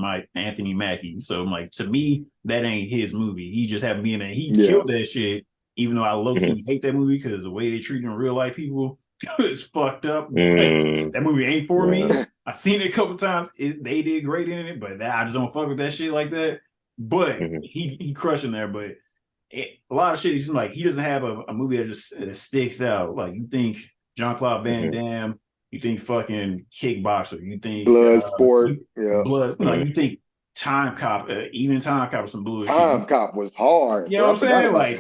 Mackie. So I'm like, to me, that ain't his movie. He just happened to be in it. He killed that shit, even though I low-key hate that movie because the way they treat real life people is fucked up. That movie ain't for me. I've seen it a couple times. They did great in it, but I just don't fuck with that shit like that. But he crushing there, but a lot of shit. He's like he doesn't have a movie that just sticks out. Like you think Jean-Claude Van Damme, you think fucking Kickboxer, you think
Bloodsport,
Blood. Like you think Time Cop, even Time Cop was some bullshit.
Time Cop was hard.
You know what I'm saying? Like,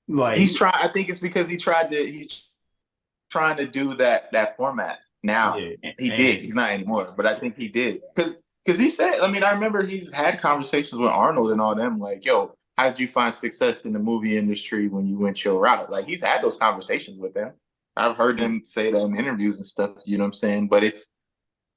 like
he's trying. I think it's because he's trying to do that format now.
Yeah,
he did. He's not anymore, but I think he did because he said. I mean, I remember he's had conversations with Arnold and all them. Like, yo, how did you find success in the movie industry when you went your route? Like, he's had those conversations with them. I've heard him say that in interviews and stuff. You know what I'm saying? But it's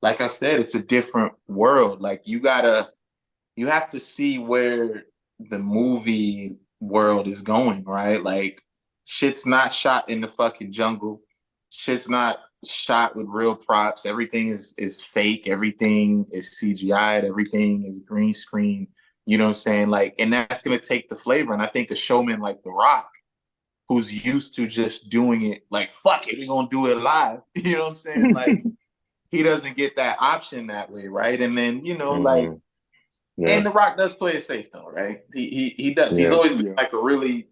like I said, it's a different world. Like you have to see where the movie world is going, right? Like shit's not shot in the fucking jungle. Shit's not shot with real props. Everything is fake. Everything is CGI'd. Everything is green screen. You know what I'm saying? Like, and that's gonna take the flavor. And I think a showman like The Rock, who's used to just doing it like, fuck it, we're gonna do it live. You know what I'm saying? Like, he doesn't get that option that way, right? And then, like, and The Rock does play it safe though, right? He does. He's always been like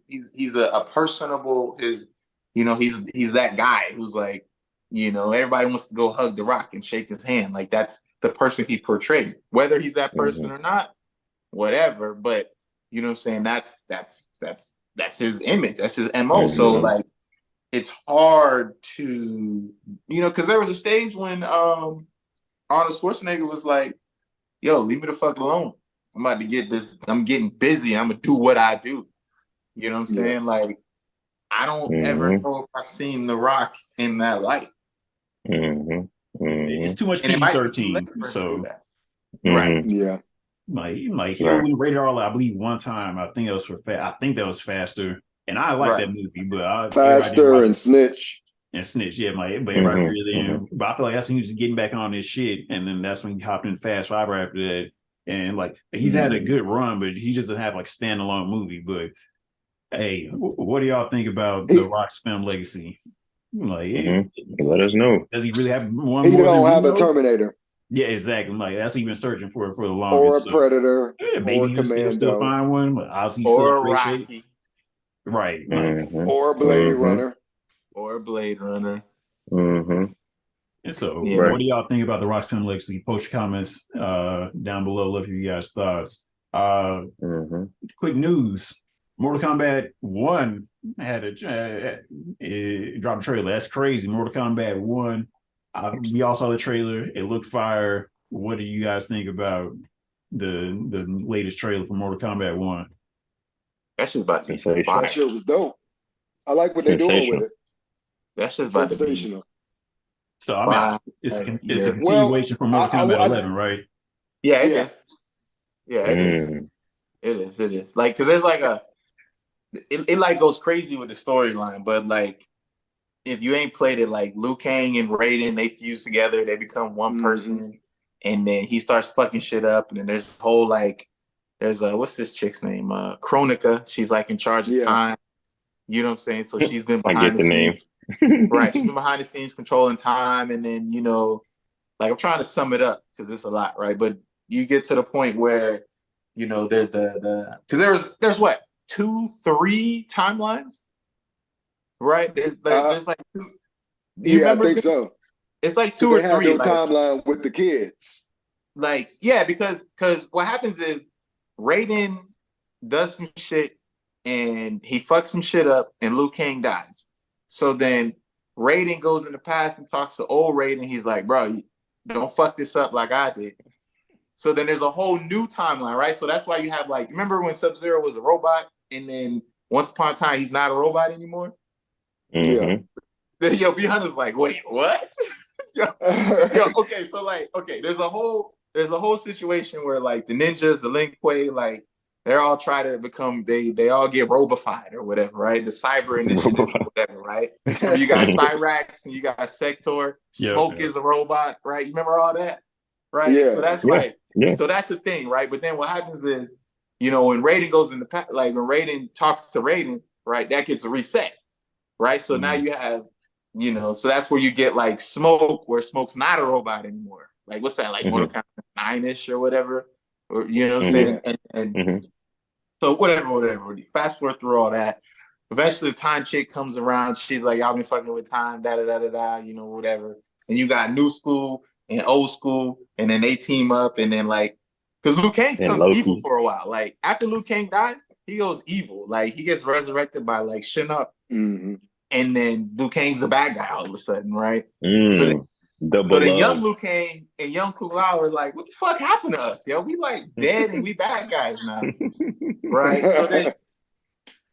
he's a personable, he's that guy who's like, everybody wants to go hug The Rock and shake his hand. Like that's the person he portrayed. Whether he's that person or not, whatever. But you know what I'm saying? That's his image. That's his MO. So like it's hard to, because there was a stage when Arnold Schwarzenegger was like, yo, leave me the fuck alone. I'm about to get this. I'm getting busy. I'm going to do what I do. You know what I'm saying? Like, I don't ever know if I've seen The Rock in that light.
It's too much PG-13. So,
right.
Yeah.
Like he only rated R, I believe, one time. I think that was Faster. And I like that movie, but
Faster and Snitch.
And Snitch, yeah, but everybody really but I feel like that's when he was getting back on this shit, and then that's when he hopped in Fast Five right after that. And like he's had a good run, but he doesn't have like standalone movie. But hey, what do y'all think about The Rock's film legacy? Like,
let us know.
Does he really have one?
He don't have a Terminator.
Yeah, exactly. Like that's what he's been searching for the longest.
Or a Predator.
Yeah, maybe he'll still find one, but obviously
or Rocky.
Right.
Or Blade Runner.
Or Blade Runner.
And so, what do y'all think about The Rock's film legacy? Post your comments down below. Love you guys' thoughts. Quick news: Mortal Kombat 1 had a drop trailer. That's crazy. Mortal Kombat 1. We all saw the trailer. It looked fire. What do you guys think about the latest trailer for Mortal Kombat 1?
That shit's about to be fire.
That shit was dope. I like what they're doing with it.
That shit's about to be.
So I mean, it's a continuation from Mortal Kombat 11, right?
Yeah, it is. Yeah, it is. It is. Like, because there's like it like goes crazy with the storyline, but like if you ain't played it, like Liu Kang and Raiden, they fuse together, they become one person, and then he starts fucking shit up, and then there's a whole like there's what's this chick's name? Chronica. She's like in charge of
Yeah.
time. You know what I'm saying? So she's been
I
behind
get the name.
scenes. Right. She's been behind the scenes controlling time. And then, like I'm trying to sum it up because it's a lot, right? But you get to the point where, there's because there's what, 2-3 timelines? Right? There's like two. Do you remember
I think
this?
so.
It's like 2
They
or
had
3.
no timeline with the kids.
Like, yeah, because what happens is Raiden does some shit and he fucks some shit up and Liu Kang dies. So then Raiden goes in the past and talks to old Raiden. He's like, bro, don't fuck this up like I did. So then there's a whole new timeline, right? So that's why you have like, remember when Sub-Zero was a robot and then once upon a time he's not a robot anymore?
Yeah.
Then Beyonce's like, wait, what? Okay, so like, there's a whole situation where like the ninjas, the Lin Kuei, like they're all try to become they all get robofied or whatever, right? The cyber initiative or whatever, right? Remember you got Cyrax and you got Sector. Smoke is a robot, right? You remember all that, right?
Yeah.
So that's so that's the thing, right? But then what happens is, when Raiden goes in the past, like when Raiden talks to Raiden, right? That gets reset, right? So now you have. So that's where you get like Smoke, where Smoke's not a robot anymore. Like, what's that, like Mortal Kombat 9-ish or whatever? Or, you know what I'm saying? And so whatever. Fast forward through all that. Eventually, the time chick comes around. She's like, y'all been fucking with time, whatever. And you got new school and old school, and then they team up, and then like, because Liu Kang becomes evil for a while. Like, after Liu Kang dies, he goes evil. Like, he gets resurrected by like Shinnok. And then Liu Kang's a bad guy all of a sudden, right? So then young Liu Kang and young Kung Lao are like, what the fuck happened to us? Yo, we like dead and we bad guys now. Right? So then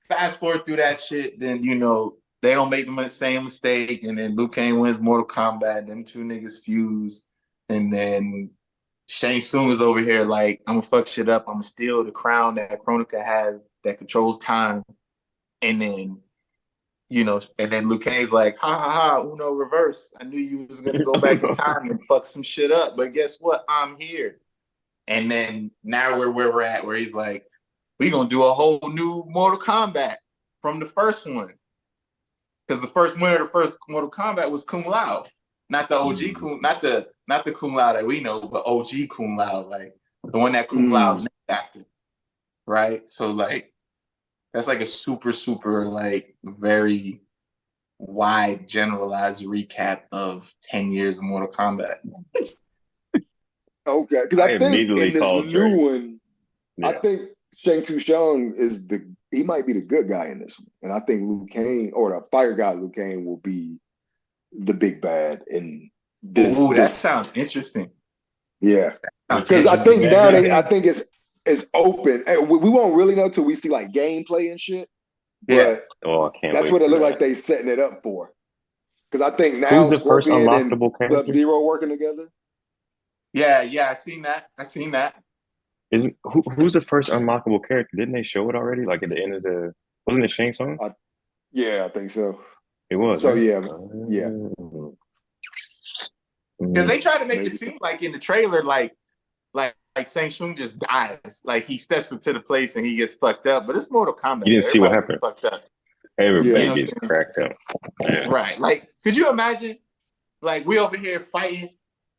fast forward through that shit, then they don't make the same mistake, and then Liu Kang wins Mortal Kombat, them two niggas fuse, and then Shang Tsung is over here like, I'm gonna fuck shit up, I'm gonna steal the crown that Kronika has that controls time, and then and then Liu Kang's like, ha ha ha, Uno reverse. I knew you was gonna go back in time and fuck some shit up, but guess what? I'm here. And then now we're where we're at, where he's like, we gonna do a whole new Mortal Kombat from the first one. Because the first winner of the first Mortal Kombat was Kung Lao. Not the OG Kung, not the Kung Lao that we know, but OG Kung Lao, like the one that Kung Lao named after. Right? So like, that's like a super, super, like, very wide, generalized recap of 10 years of Mortal Kombat.
Okay, because I think in this new one, I think Shang Tsung he might be the good guy in this one. And I think Liu Kang, or the fire god Liu Kang, will be the big bad in this.
Ooh, that sounds interesting.
Yeah. Because I think now it's open. We won't really know till we see like gameplay and shit. But
I can't
that's
wait
what it
for
looked
that.
like they setting it up for. Because I think now
Who's the first unlockable character?
Sub-Zero working together.
Yeah, I seen that.
Who's the first unlockable character? Didn't they show it already? Like at the end of wasn't it Shang Tsung?
Yeah, I think so.
It was.
So
right?
yeah.
Because they tried to make it seem like in the trailer, like Shang Tsung just dies. Like he steps into the place and he gets fucked up. But it's Mortal Kombat.
You didn't see what happened.
Fucked up.
Everybody gets cracked up.
Yeah. Right. Like, could you imagine? Like, we over here fighting,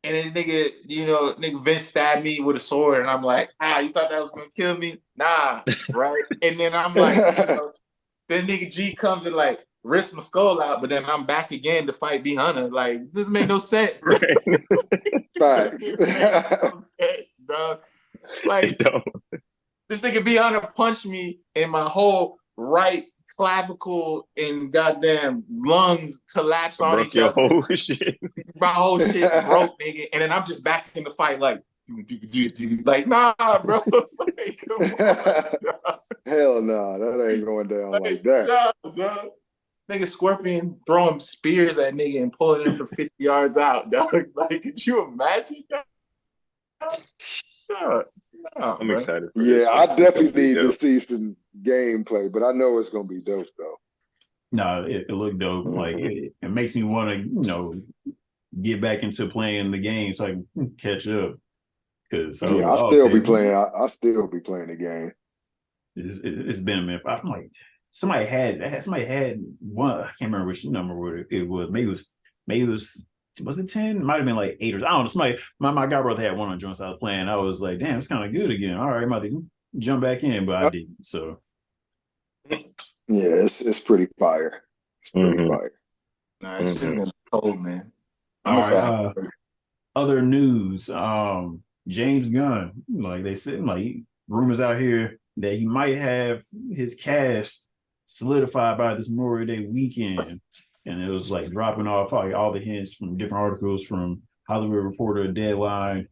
and this nigga Vince stabbed me with a sword, and I'm like, you thought that was gonna kill me? Nah, right? And then I'm like, then nigga G comes and like rips my skull out, but then I'm back again to fight B Hunter. Like, this make no sense.
Facts.
No sense, dog. Like, this nigga B Hunter punched me in my whole right clavicle and goddamn lungs collapse on each other.
Whole shit.
My whole shit broke, nigga. And then I'm just back in the fight, like, nah, bro. Like, come on,
hell no, that ain't going down like that.
Dog. Nigga Scorpion throwing spears at nigga and pulling him from 50 yards out, dog. Like, could you imagine that?
No, I'm excited for
this. Yeah, I definitely need to see some gameplay, but I know it's gonna be dope though.
No, it looked dope. Like it makes me want to, get back into playing the game so I can catch up. Because I was
Yeah,
like, oh, okay,
I still be playing the game.
it's been a minute. I'm like, somebody had one. I can't remember which number it was. Maybe it was it 10? It might have been like 8 or I don't know. Somebody, my god brother had one on joints I was playing. I was like, damn, it's kind of good again. All right, I'm about to jump back in, but I didn't. So
yeah, it's pretty fire. It's pretty fire.
Nah, it's just gonna be cold, man. I'm
all
excited.
right. Other news, James Gunn, like they said, like rumors out here that he might have his cast solidified by this Memorial Day weekend. And it was like dropping off like, all the hints from different articles from Hollywood Reporter, Deadline.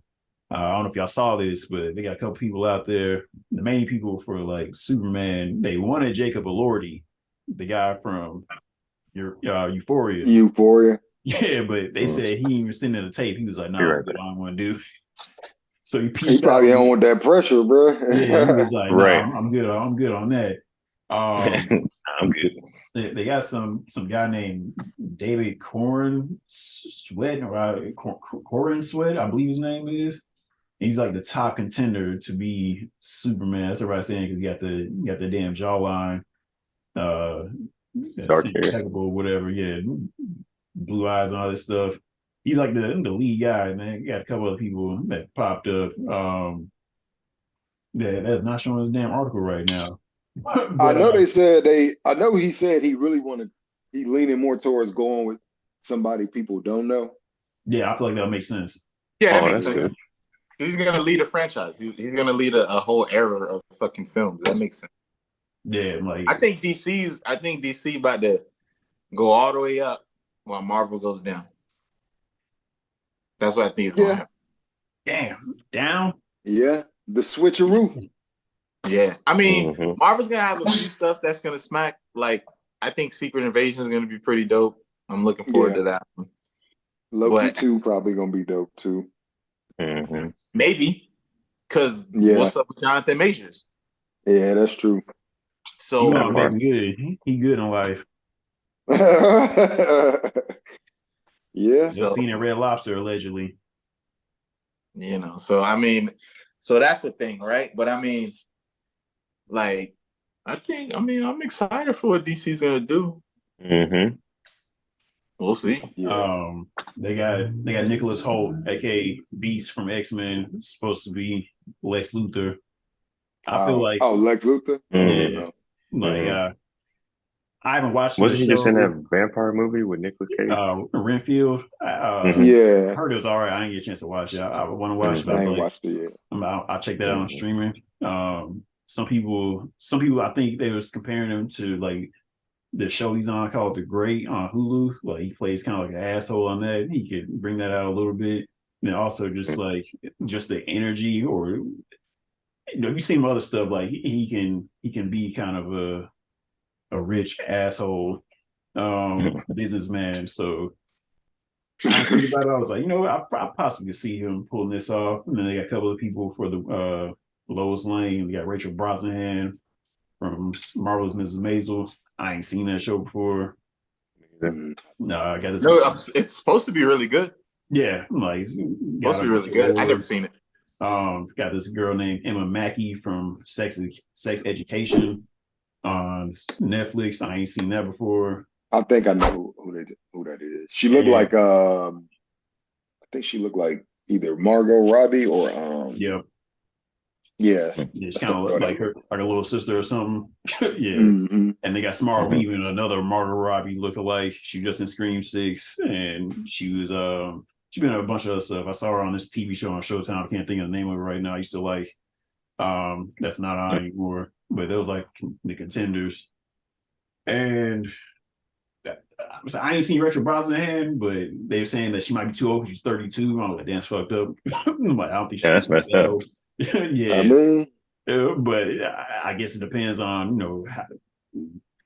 I don't know if y'all saw this, but they got a couple people out there. The main people for like Superman, they wanted Jacob Elordi, the guy from Euphoria.
Euphoria.
Yeah, but they said he even sent in the tape. He was like, "Nah, I don't want to do." So he
He
pieced
probably
out.
don't want that pressure, bro.
Yeah, he was like, "Nah,
Right.
I'm good. I'm good on that."
I'm good.
They got some guy named David Corn Sweat or Corin Sweat, I believe his name is. He's like the top contender to be Superman. That's what everybody's saying because he got the damn jawline, that's
Dark hair.
impeccable, whatever. Yeah, blue eyes and all this stuff. He's like the lead guy, and then you got a couple of people that popped up. That's not showing his damn article right now. But,
I know I know he said he really he leaning more towards going with somebody people don't know.
yeah, I feel like that makes sense.
Yeah, that
Oh,
makes
that's
sense.
good.
He's gonna lead a franchise. He's gonna lead a whole era of fucking films. That makes sense.
Yeah, like
I think DC about to go all the way up while Marvel goes down. That's what I think is gonna happen.
damn, down.
Yeah, the switcheroo.
Yeah, I mean, Marvel's gonna have a few stuff that's gonna smack. Like, I think Secret Invasion is gonna be pretty dope. I'm looking forward to that one.
Loki 2 probably gonna be dope too.
Maybe, because what's up with Jonathan Majors?
Yeah, that's true.
So
you know, make him good. He good in life.
Yeah.
So seen in Red Lobster allegedly.
You know, so I mean, so that's the thing, right? But I mean, like, I'm excited for what DC's gonna do. We'll see.
Yeah.
They got Nicholas Hoult, aka Beast from X-Men, supposed to be Lex Luthor. I feel like
Lex Luthor.
Yeah, like I haven't watched.
Wasn't he just in that vampire movie with Nicolas Cage?
Renfield.
Yeah,
I heard it was all right. I didn't get a chance to watch it. I want to watch it.
I ain't watched it yet.
I'll check that out on streaming. Some people, I think they was comparing him to like the show he's on called The Great on Hulu. Like he plays kind of like an asshole on that. He could bring that out a little bit. And also just like just the energy, or you know, you see him other stuff like he can be kind of a rich asshole businessman. So I think about it, I was like, you know, I possibly could see him pulling this off. And then they got a couple of people for the Lois Lane. We got Rachel Brosnahan from Marvelous Mrs. Maisel. I ain't seen that show before. No, I got this.
No, it's supposed to be really good.
Yeah, like it's
supposed to be really good. I never seen it.
Got this girl named Emma Mackey from Sex Education on Netflix. I ain't seen that before.
I think I know who that is. She looked like I think she looked like either Margot Robbie or
Yep.
Yeah.
It's kind of like her, like a little sister or something. Yeah. And they got Samara Weaving, another Margot Robbie lookalike. She just in Scream 6, and she was she's been in a bunch of other stuff. I saw her on this TV show on Showtime. I can't think of the name of it right now. I used to like that's not on anymore, but it was like the Contenders. And I ain't seen Rachel Brosnahan, but they're saying that she might be too old because she's 32. I'm like, that's fucked up. I'm like, I don't think she's
that's messed up.
Yeah,
I mean,
but I guess it depends on, you know,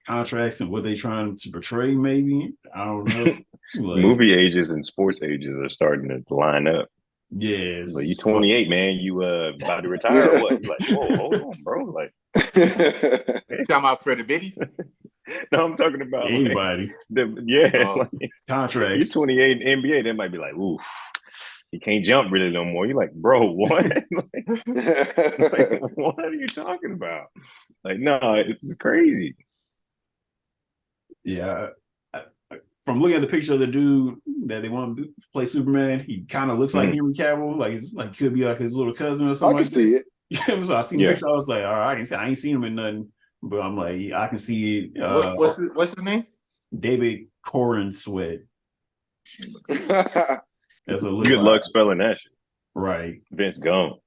contracts and what they're trying to portray. Maybe I don't know. Like,
movie ages and sports ages are starting to line up.
Yes,
like, you 28, man. You about to retire or what? You're like, whoa, hold on, bro. Like,
talking about for the biddies?
No, I'm talking about
anybody.
Like,
contracts.
You're 28 in NBA. They might be like, oof. he can't jump really no more. You're like, bro, what? Like, what are you talking about? Like, no, it's crazy.
Yeah. From looking at the picture of the dude that they want to play Superman, he kind of looks like Henry Cavill. Like it's like could be like his little cousin or
I
something
can
like
see
that.
it.
Yeah, so I seen the picture. I was like, all right, I can see. I ain't seen him in nothing, but I'm like, yeah, I can see.
What's his name?
David Corn Sweat. That's what it looks
Good
like.
luck spelling that shit.
Right.
Vince gone.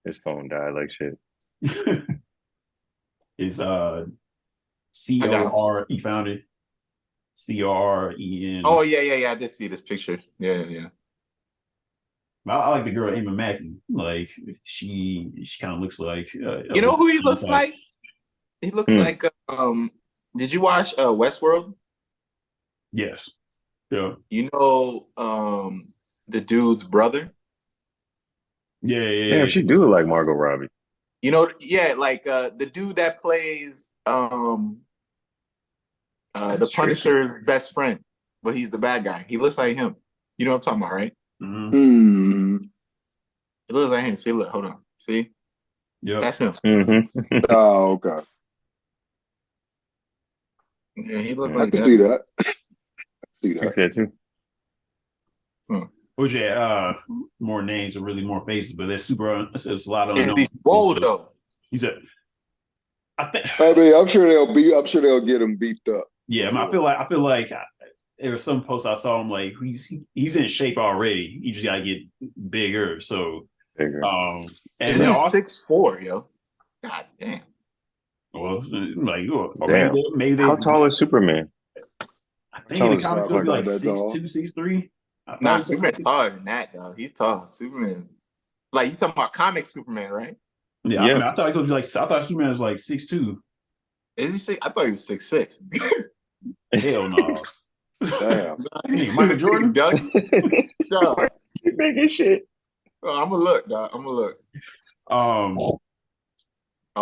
His phone died like shit.
It's
I got him.
COR. He found it. CREN.
Oh yeah. I did see this picture. Yeah.
I like the girl Emma Mackey. Like she kind of looks like.
You know who he looks like? He looks like. Did you watch Westworld?
Yes. Yeah.
You know, the dude's brother.
Yeah.
Damn, she do look like Margot Robbie.
You know, yeah, like the dude that plays the Punisher's best friend, but he's the bad guy. He looks like him. You know what I'm talking about, right?
Mm-hmm.
It looks like him. See, look, hold on. See?
Yeah.
That's him.
Mm-hmm.
Oh, okay.
Yeah, he looked
I
like
can
that.
see that. See
I
that.
said too.
Which more names and really more faces, but there's it's a lot of
Is
unknown.
he swole though?
He said, I think.
I mean, I'm sure they'll get him beefed up.
Yeah, I feel like there was some posts I saw him like he's in shape already. You just gotta get bigger. So
Bigger.
and
This
then
is
also
6'4", yo. God damn.
well like or
Damn.
maybe they
How tall is Superman?
I think in the comics it's supposed to be like
That's all.
6'2", 6'3".
Nah, Superman's taller than that though. He's tall. Superman. Like you talking about comic Superman, right?
Yeah, I mean, I thought he was like I thought Superman was like 6'2".
Is he 6? I thought he was 6'6".
Hell no.
Damn.
Hey, Michael Jordan?
Dog.
You big as shit.
Oh, I'm gonna look, dog. I'm gonna look. Oh,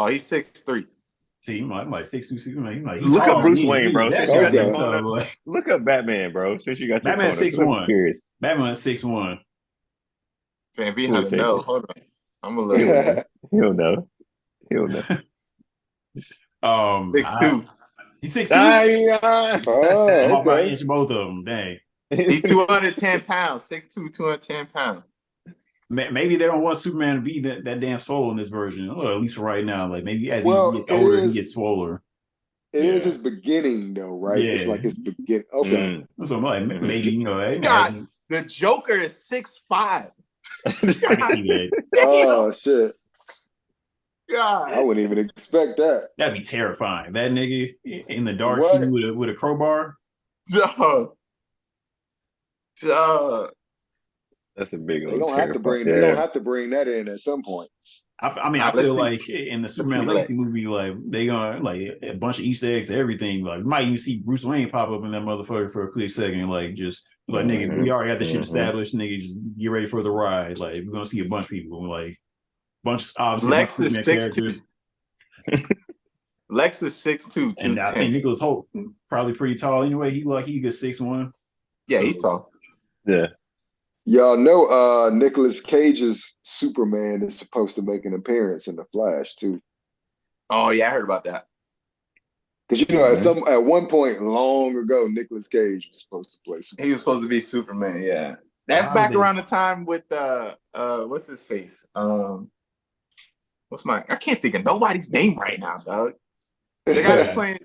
he's 6'3".
See, I'm like 6'2", Superman. Like,
Look up Bruce Wayne, bro.
That
Since you got
guy,
your
so,
phone up.
like,
Look up Batman, bro. Since you got your
Batman
phone up.
6'1".
I'm curious.
Batman 6'1".
Damn, be how to know. Hold on. I'm gonna look.
He'll know. He'll know.
6'2".
He's 6'2".
Oh,
I'm off by
okay.
inch both of them. Dang.
He's 210 pounds. 6'2", 210 pounds.
Maybe they don't want Superman to be that damn swole in this version, or at least for right now. Like maybe as he gets older, he gets swoller.
It is his beginning, though, right?
Yeah.
It's like his beginning. Okay.
So I'm like, maybe
God, the Joker is 6'5".
I can see that.
Oh shit!
God,
I wouldn't even expect that.
That'd be terrifying. That nigga in the dark
What?
with a crowbar.
Duh.
That's a big old.
They gonna have to bring. They gonna have to bring that in at some point.
I mean, I feel like in the Superman Legacy movie, like they gonna like a bunch of Easter eggs, everything. Like, you might even see Bruce Wayne pop up in that motherfucker for a quick second. Like, just like nigga, we already got this shit established. Nigga, just get ready for the ride. Like, we're gonna see a bunch of people. Like, obviously
Lex is 6'2".
characters.
Lex is 6'2",
and I think Nicholas Holt probably pretty tall anyway. He gets 6'1".
Yeah, he's tall.
Yeah.
Y'all know Nicolas Cage's Superman is supposed to make an appearance in The Flash too.
Oh yeah, I heard about that.
Because you know, at one point long ago, Nicolas Cage was supposed to play Superman.
He was supposed to be Superman. Yeah, that's back around the time with what's his face? I can't think of nobody's name right now, dog. The guy that's playing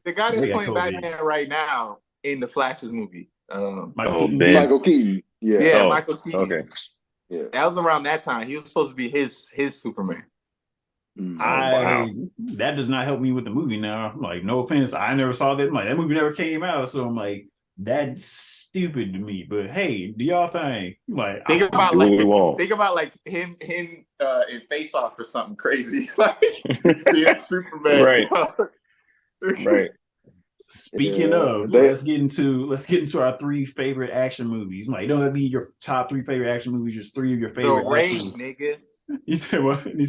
Batman right now in the Flash's movie.
Michael Keaton.
Yeah, Michael Keaton.
Okay.
Yeah.
That was around that time. He was supposed to be his Superman.
That does not help me with the movie now. Like, no offense, I never saw that. Like, that movie never came out, so I'm like, that's stupid to me. But hey, do y'all think? Like,
think about like him in Face Off or something crazy, like being Superman.
Right. Right.
Speaking of, let's get into our 3 favorite action movies. Like, don't let me your top 3 favorite action movies, just 3 of your favorite.
The Raid, nigga.
You said what? He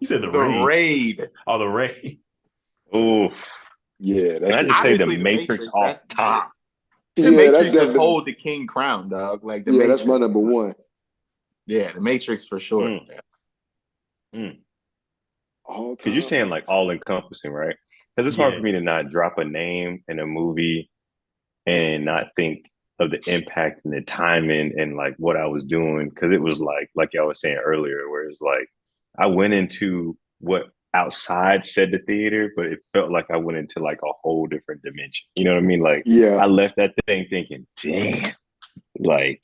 said the
Raid.
Oh, the Raid.
Oh,
yeah.
Can I just say the Matrix off top?
The
Yeah, that's
Matrix just
definitely.
hold the king crown, dog. Like the
Yeah,
Matrix.
that's my number one.
Yeah, the Matrix for sure.
Mm. Mm.
All
Because you're
time.
saying like all encompassing, right? Because it's hard
Yeah.
for me to not drop a name in a movie and not think of the impact and the timing and like what I was doing. Because it was like y'all was saying earlier, where it's like I went into what outside said the theater, but it felt like I went into like a whole different dimension. You know what I mean? Like
Yeah.
I left that thing thinking, damn, like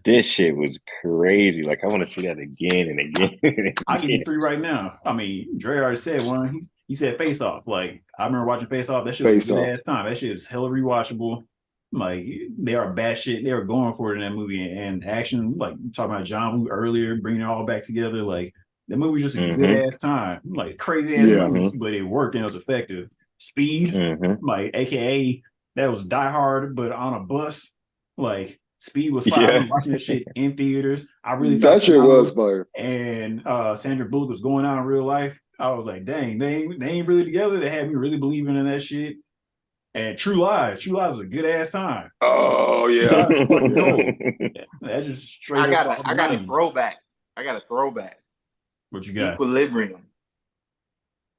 this shit was crazy. Like I want to see that again and again and
I'll give you
again.
3 right now. I mean, Dre already said one. He said Face Off. Like, I remember watching Face Off. That shit was a
Face
good
Off.
ass time. That shit is hella rewatchable. Like, they are bad shit. They were going for it in that movie. And action, like, talking about John Woo earlier, bringing it all back together. Like, that movie was just a good
Mm-hmm.
ass time. Like, crazy ass
Yeah.
movies, but it worked and it was effective. Speed,
Mm-hmm.
like, AKA, that was Die Hard, but on a bus. Like, Speed was fire. I
Yeah.
remember watching that shit in theaters. I really
That
thought
shit was
Keanu
fire.
and Sandra Bullock was going out in real life. I was like, dang, they ain't really together. They had me really believing in that shit. And True Lies was a good ass time.
Oh
True
yeah.
Lies is fucking
Yeah.
gold. That's just straight
I
up
got
off
a
the
I got a
90s.
throwback. I got a throwback.
What you got?
Equilibrium.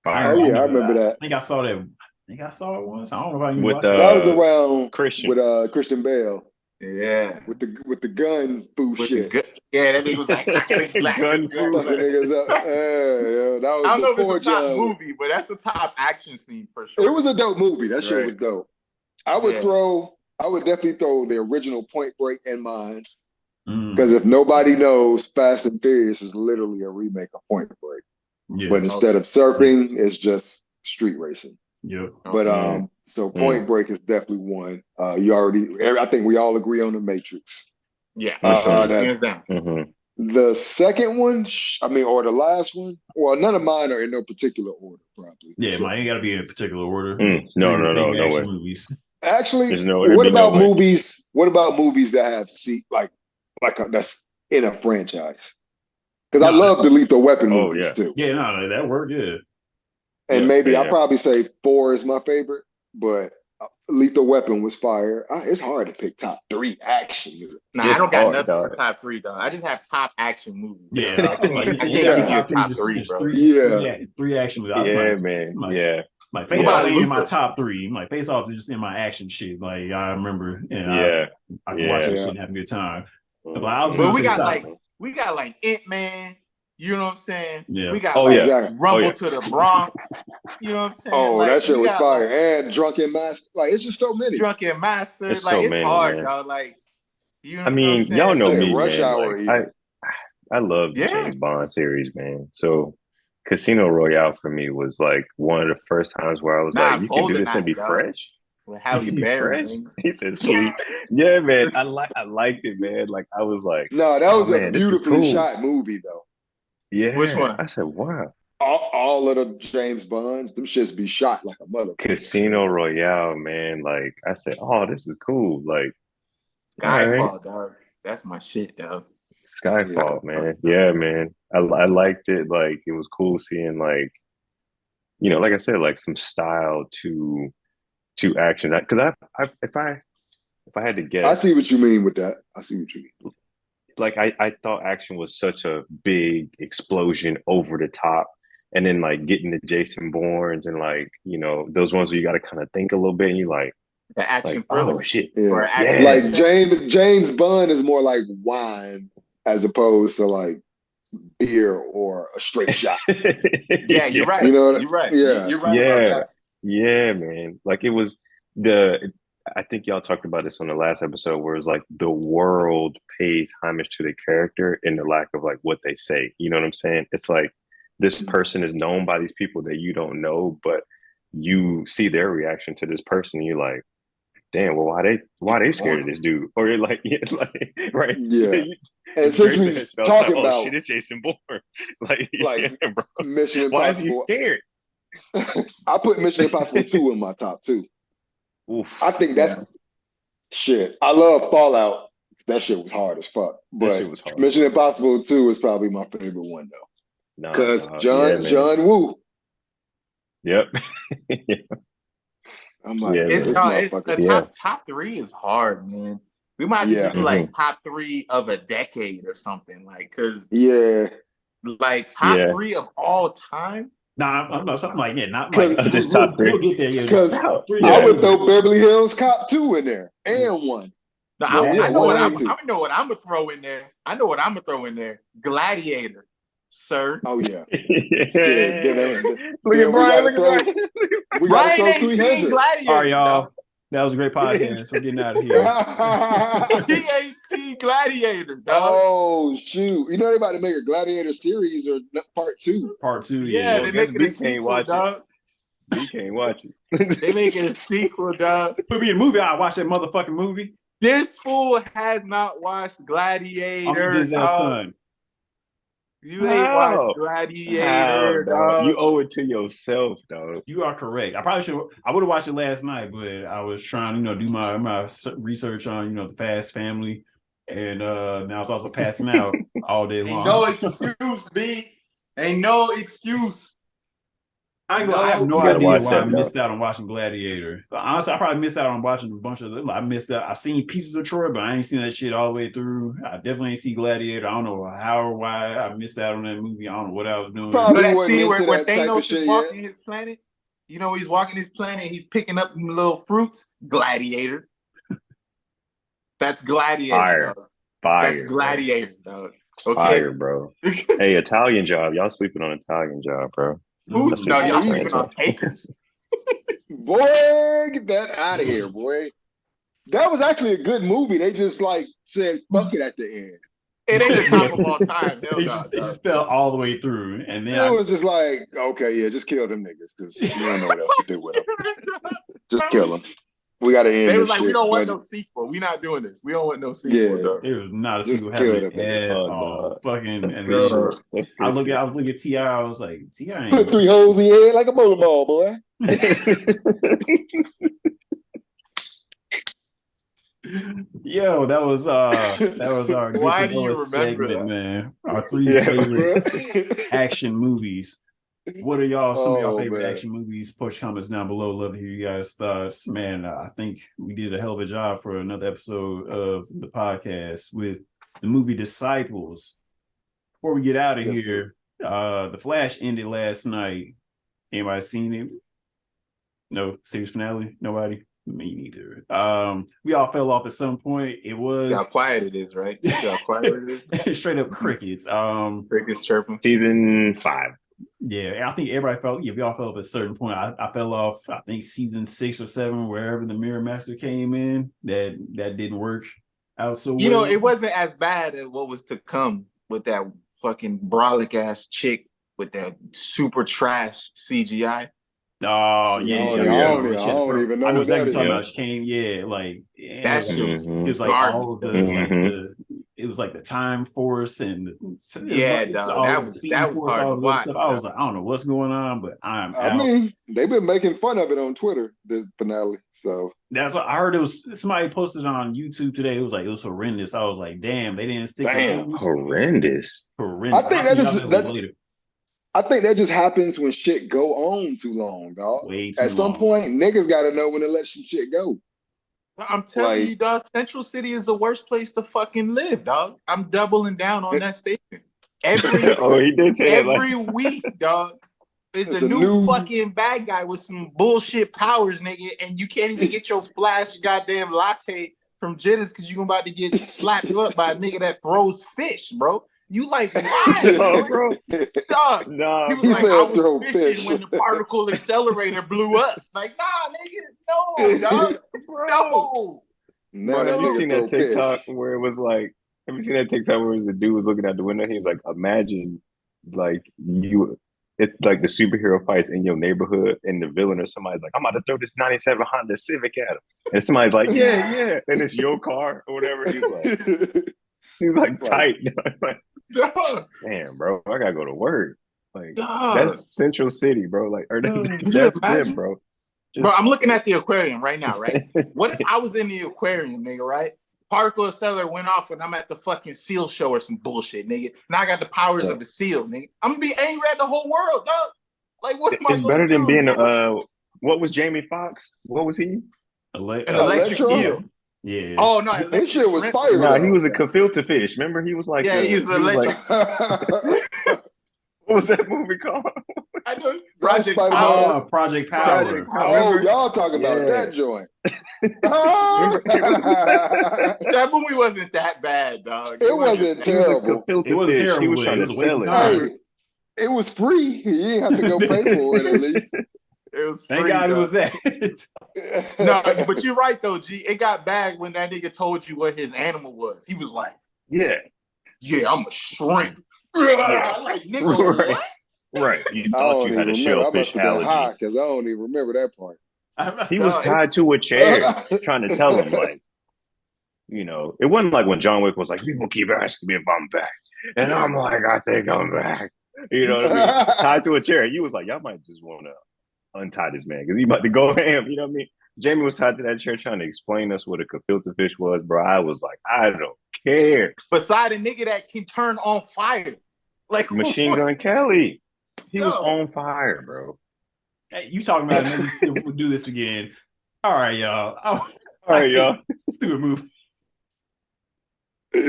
Oh yeah, I remember that.
I think I saw that. I think I saw it once. I don't know if I even
With
watched it.
That was around
Christian.
with Christian Bale
Yeah.
with the gun foo
With
shit.
the yeah, that nigga was like, I gotta black
Gun food.
Fucking niggas up. Yeah, that was
I don't know if
before
it's a top
John.
movie, but that's a top action scene for sure.
It was a dope movie. That shit
Right.
was dope. I would definitely throw the original Point Break in mine. Because if nobody knows, Fast and Furious is literally a remake of Point Break.
Yes.
But instead of surfing, it's just street racing.
Yep.
But so Point Break is definitely one. I think we all agree on the Matrix.
Yeah,
Hands
down.
The second one, or the last one, well, none of mine are in no particular order, probably.
Yeah,
So,
mine ain't got to be in a particular order.
No way.
Movies.
Actually,
no
what about
way.
movies? What about movies that have that's in a franchise? Because I love the Lethal Weapon movies too.
Yeah, no, that worked good.
And maybe I'll probably say 4 is my favorite, but Lethal Weapon was fire. It's hard to pick top 3 action movies.
Nah, I don't got nothing for top 3, dog. I just have top action movies.
Yeah,
I can't give you top 3, bro.
Three action movies.
Yeah, man.
Like Face Off ain't in my top 3. Like Face Off is just in my action shit. Like I remember, and I can watch that shit and have a good time.
But we got like Ant-Man. You know what I'm saying?
Yeah.
We got Rumble to the Bronx. You know what I'm saying?
Oh,
like,
that shit was fire. And Drunken Master. Like, it's just so many.
Drunken Master.
It's
like,
so
it's
many,
hard,
man.
y'all. Like, you know
I mean,
what I'm saying?
y'all know me,
Rush
man.
Hour.
Like, I love the James Bond series, man. So Casino Royale for me was like one of the first times where I was like, you can do this and be fresh.
With Halle Berry.
He said sweet. Yeah, man. I liked it, man. Like I was like,
no, that was a beautifully shot movie though.
Yeah.
Which one?
I said, wow.
All of the James Bonds, them shits be shot like a mother.
Casino Royale, man. Like I said, oh, this is cool. Like
Skyfall, dog. That's my shit, dog.
Skyfall, man. Yeah, man. I liked it. Like it was cool seeing like, like I said, like some style to action. Because if I had to guess,
I see what you mean with that. I see what you mean.
Like I thought action was such a big explosion over the top, and then like getting the Jason Bournes and like those ones where you got to kind of think a little bit and you like
the action
like,
thriller.
Oh shit!
Yeah. Like James Bond is more like wine as opposed to like beer or a straight shot.
Yeah, you're right. You're right.
Yeah,
you're right about that.
Yeah, man. Like it was I think y'all talked about this on the last episode where it's like the world pays homage to the character in the lack of like what they say. You know what I'm saying? It's like this person is known by these people that you don't know, but you see their reaction to this person. And you're like, damn, well, why they scared of this dude? Or you're like, right?
Yeah. And since we talking about,
oh shit, it's Jason Bourne. like bro.
Mission Impossible.
Why is he scared?
I put Mission Impossible 2 in my top 2.
Oof.
I think that's shit. I love Fallout. That shit was hard as fuck. But Mission Impossible 2 is probably my favorite one though. Because John Woo.
Yep.
I'm like,
Yeah,
this
it's
motherfucker.
the
Yeah.
top three is hard, man. We might have to
Yeah.
do like top three of a decade or something, like because
Yeah.
like top
Yeah.
three of all time.
Nah, I'm not something like that. Not
Cause-
like
Just top three.
We'll get there. Yeah,
Because
just top three.
I
Yeah.
would throw Beverly Hills Cop 2 in there and 1.
No,
Well,
I know
one
what
and two.
I know what I'm gonna throw in there. I know what I'm gonna throw in there. Gladiator, sir.
Oh yeah.
Yeah.
Then
Look
we
at Brian.
gotta
Look at Brian.
we gotta
Ryan
throw
ain't seen
300.
Gladiator.
All right, y'all.
dog.
That was a great podcast. We're getting out of here.
He ain't seen Gladiator, dog.
Oh shoot! You know they about to make a Gladiator series or part 2.
Part 2.
Yeah,
Yeah.
they
guess
making a
B can't
sequel,
watch it.
dog.
You can't watch it.
They making a sequel, dog.
Put me in a movie. I'll watch that motherfucking movie.
This fool has not watched
I'm
Gladiator,
his
dog.
son.
You ain't
How?
watched Gladiator,
How, dog? You
dog.
owe it to yourself, dog.
You are correct. I probably should. I would have watched it last night, but I was trying, do my research on, the Fast family, and now I was also passing out all day long.
Ain't no excuse, B. Ain't no excuse.
I have no
You gotta
idea
watch
why I
that,
missed out on watching Gladiator. But honestly, I probably missed out on watching a bunch of them. I missed out. I seen pieces of Troy, but I ain't seen that shit all the way through. I definitely ain't see Gladiator. I don't know how or why I missed out on that movie. I don't know what I was doing.
Probably
You know that
wasn't
scene where,
into
where
that type of
Thanos
shit
is walking his planet? You know, he's walking his planet, he's picking up them little fruits. Gladiator. That's Gladiator,
Fire.
dog.
Fire.
That's Gladiator, dog. Okay.
Fire, bro. Hey, Italian Job. Y'all sleeping on Italian Job, bro.
Who?
That's
No,
what
y'all
I'm
sleeping
saying.
on takers.
Boy, get that out of here, boy. That was actually a good movie. They just like said fuck it at the end.
It ain't the top of all time. Hell
It
no,
just, it
dog.
just fell all the way through, and then
It was just like, okay, yeah, just kill them niggas because you don't know what else to do with them. Just kill them. We got to end
They
this
was like,
shit.
we don't want
but-
no sequel. We not doing this. We don't want no sequel,
Yeah.
dog.
it was not a
Just
single
kill
happening
them niggas.
at
Oh,
all.
no.
Fucking,
That's
and
good
then
shit. That's
I
good
was looking at Ti. I was like, Ti ain't
Put 3 holes in your head like a bowling ball, boy.
shit.
Yo, that was our Get
Why
to
do
Know
you
Us
remember
segment,
that?
man. Our 3
Yeah,
favorite
Bruh.
action movies. What are some of y'all
Oh,
favorite
man.
action movies? Push comments down below. Love to hear you guys' thoughts. Man, I think we did a hell of a job for another episode of the podcast with the movie Disciples. Before we get out of
Yes,
here, The Flash ended last night. Anybody seen it? No series finale? Nobody? Me neither. We all fell off at some point. It
See how
was
quiet it is, right? See how quiet it is?
straight up crickets.
Crickets chirping.
Season 5.
Yeah, I think everybody felt. Yeah, we all fell off at a certain point. I fell off. I think season 6 or 7, wherever the Mirror Master came in. That didn't work out so well.
You know, it wasn't as bad as what was to come with that fucking brolic ass chick with that super trash CGI.
Oh
See,
yeah,
I don't even know
I know
what
exactly
that
what you're talking
is.
about. She came, yeah, like
That shit was
it was like
garbage.
all of the
Mhm.
it was like the Time Force and
Yeah, dog, that was
Speed
hard
Force,
to
all the other
watch,
stuff. I was
dog.
like, I don't know what's going on, but I'm
I
out.
mean, they've been making fun of it on Twitter, the finale. So
That's what I heard. It was somebody posted on YouTube today. It was like it was horrendous. I was like, damn, they didn't stick.
Damn.
Horrendous.
Horrendous.
I think
I'll
that
see
just
y'all that
that
later.
I think that just happens when shit go on too long, dog.
Way too
At some
long.
point, niggas got to know when to let some shit go.
I'm telling
Like-
you, dog, Central City is the worst place to fucking live, dog. I'm doubling down on that statement. Every
Oh, he did say that.
every week, dog, is
It's
a
a
new
new-
fucking bad guy with some bullshit powers, nigga, and you can't even get your flash goddamn latte from Jitters because you're about to get slapped up by a nigga that throws fish, bro. You like, why,
No,
bro?
bro.
Dog.
Nah,
He was
He
like,
said
I was
throw
fishing
fish.
when the particle accelerator blew up. Like, nah, nigga, no, dog, no.
Now
Bro,
that
have you
nigga
seen
throw
that TikTok
fish.
where it was like, have you seen that TikTok where it was the dude was looking out the window? He was like, imagine like it's like the superhero fights in your neighborhood and the villain or somebody's like, I'm about to throw this 97 Honda Civic at him. And somebody's like, yeah. And it's your car or whatever. He's like tight. Like,
Dog.
damn, bro, I gotta go to work. Like,
Dog.
that's Central City, bro. Like, or
Could you
that's
imagine?
them, bro.
Bro, I'm looking at the aquarium right now, right? What if I was in the aquarium, nigga, right? Particle accelerator went off and I'm at the fucking seal show or some bullshit, nigga. Now I got the powers of the seal, nigga. I'm gonna be angry at the whole world, dog. Like, what am I
It's
gonna
better than
do,
being
nigga?
What was Jamie Foxx? What was he?
An electric
Electro?
eel.
Yeah.
Oh no, electric
This shit was
shrimp.
fire.
No, he
though.
was a gefilte fish. Remember, he was like
Yeah, he was electric.
what was that movie called?
I know.
Project
Project
Power.
Power.
Project Power.
Project
Oh,
Remember?
y'all talking about
Yeah.
that joint.
That movie wasn't that bad, dog.
It wasn't
He was a
terrible.
gefilte
It wasn't
fish.
terrible,
He was
but
trying
it
to
was a waste
sell
of
it.
time.
Hey, it was free. You didn't have to go pay for it at least.
It was
Thank
free,
God it
dog.
was that.
No, but you're right though, G. It got bad when that nigga told you what his animal was. He was like,
Yeah.
"Yeah, I'm a shrimp."
Yeah.
Like, nigga,
Right.
what?
Right. You
I
thought
don't
you
even
had a
remember. I must
shellfish
have been high
allergy.
because I don't even remember that part.
He was
No,
tied to a chair trying to tell him, like, you know, it wasn't like when John Wick was like, people keep asking me if I'm back. And I'm like, I think I'm back. You know what I mean? Tied to a chair. You was like, y'all might just want to untie this man because he about to go ham. You know what I mean? Jamie was tied to that chair trying to explain us what a gefilte fish was, bro. I was like, I don't care.
beside a nigga that can turn on fire. Like
Machine Gun Kelly. He was
Yo.
on fire, bro.
Hey, you talking about maybe we'll do this again. All right, y'all.
All right, y'all.
Stupid move.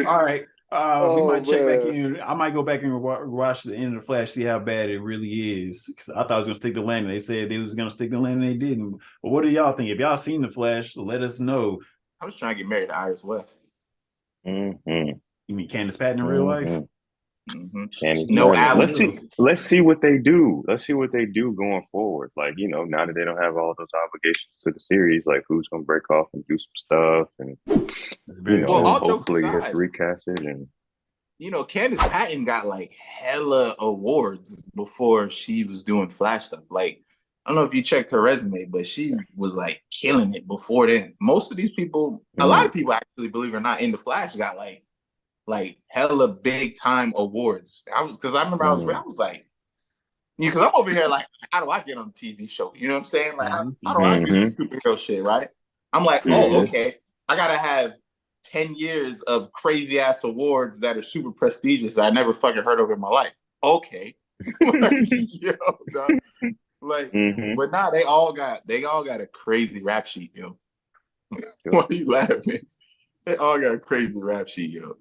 All right. We might check back in. I might go back and watch the end of the Flash, see how bad it really is. Because I thought it was gonna stick the landing. They said they was gonna stick the landing, they didn't. But what do y'all think? If y'all seen the Flash, let us know.
I was trying to get married to Iris West.
Mm-hmm.
You mean Candace Patton in real life?
Mm-hmm.
No,
No, Alex.
let's see what they do. Let's see what they do going forward. Like, you know, now that they don't have all those obligations to the series, like who's gonna break off and do some stuff, and
That's very
you know,
Well, all jokes
hopefully
aside,
it's recasted. And
you know, Candace Patton got like hella awards before she was doing Flash stuff. Like, I don't know if you checked her resume, but she was like killing it before then. Most of these people, a lot of people actually, believe it or not, in the Flash got like hella big time awards. I remember I was like, because I'm over here like, how do I get on a TV show? You know what I'm saying? Like, how do I do some superhero shit, right? I'm like, oh, okay. I gotta have 10 years of crazy ass awards that are super prestigious that I never fucking heard of in my life. Okay. Like, yo, dog. Like, but nah, they all got a crazy rap sheet, yo. Why are you laughing? They all got a crazy rap sheet, yo.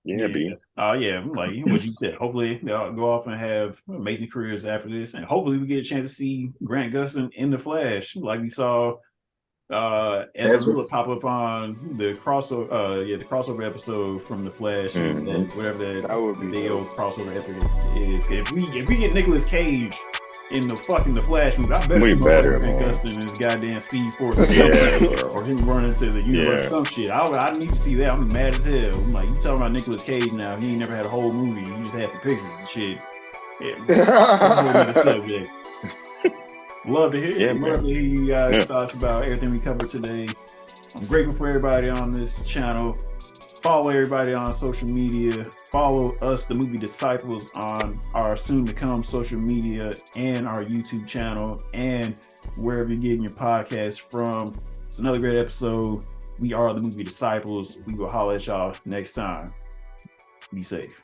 yeah, B.
Oh yeah, like what you said. Hopefully they'll go off and have amazing careers after this, and hopefully we get a chance to see Grant Gustin in the Flash, like we saw Ezra pop up on the crossover. The crossover episode from the Flash, whatever that
would be
big old crossover epic is. If we get Nicolas Cage in the Flash movie, I bet
We better,
Grant
man.
Gustin and his goddamn Speed Force or him running to the universe or some shit. I need to see that. I'm mad as hell. I'm like, you talking about Nicolas Cage now? He ain't never had a whole movie. He just had some pictures and shit. Yeah. Love to hear you guys' thoughts about everything we covered today. I'm grateful for everybody on this channel. Follow everybody on social media. Follow us, the Movie Disciples, on our soon-to-come social media and our YouTube channel and wherever you're getting your podcast from. It's another great episode. We are the Movie Disciples. We will holler at y'all next time. Be safe.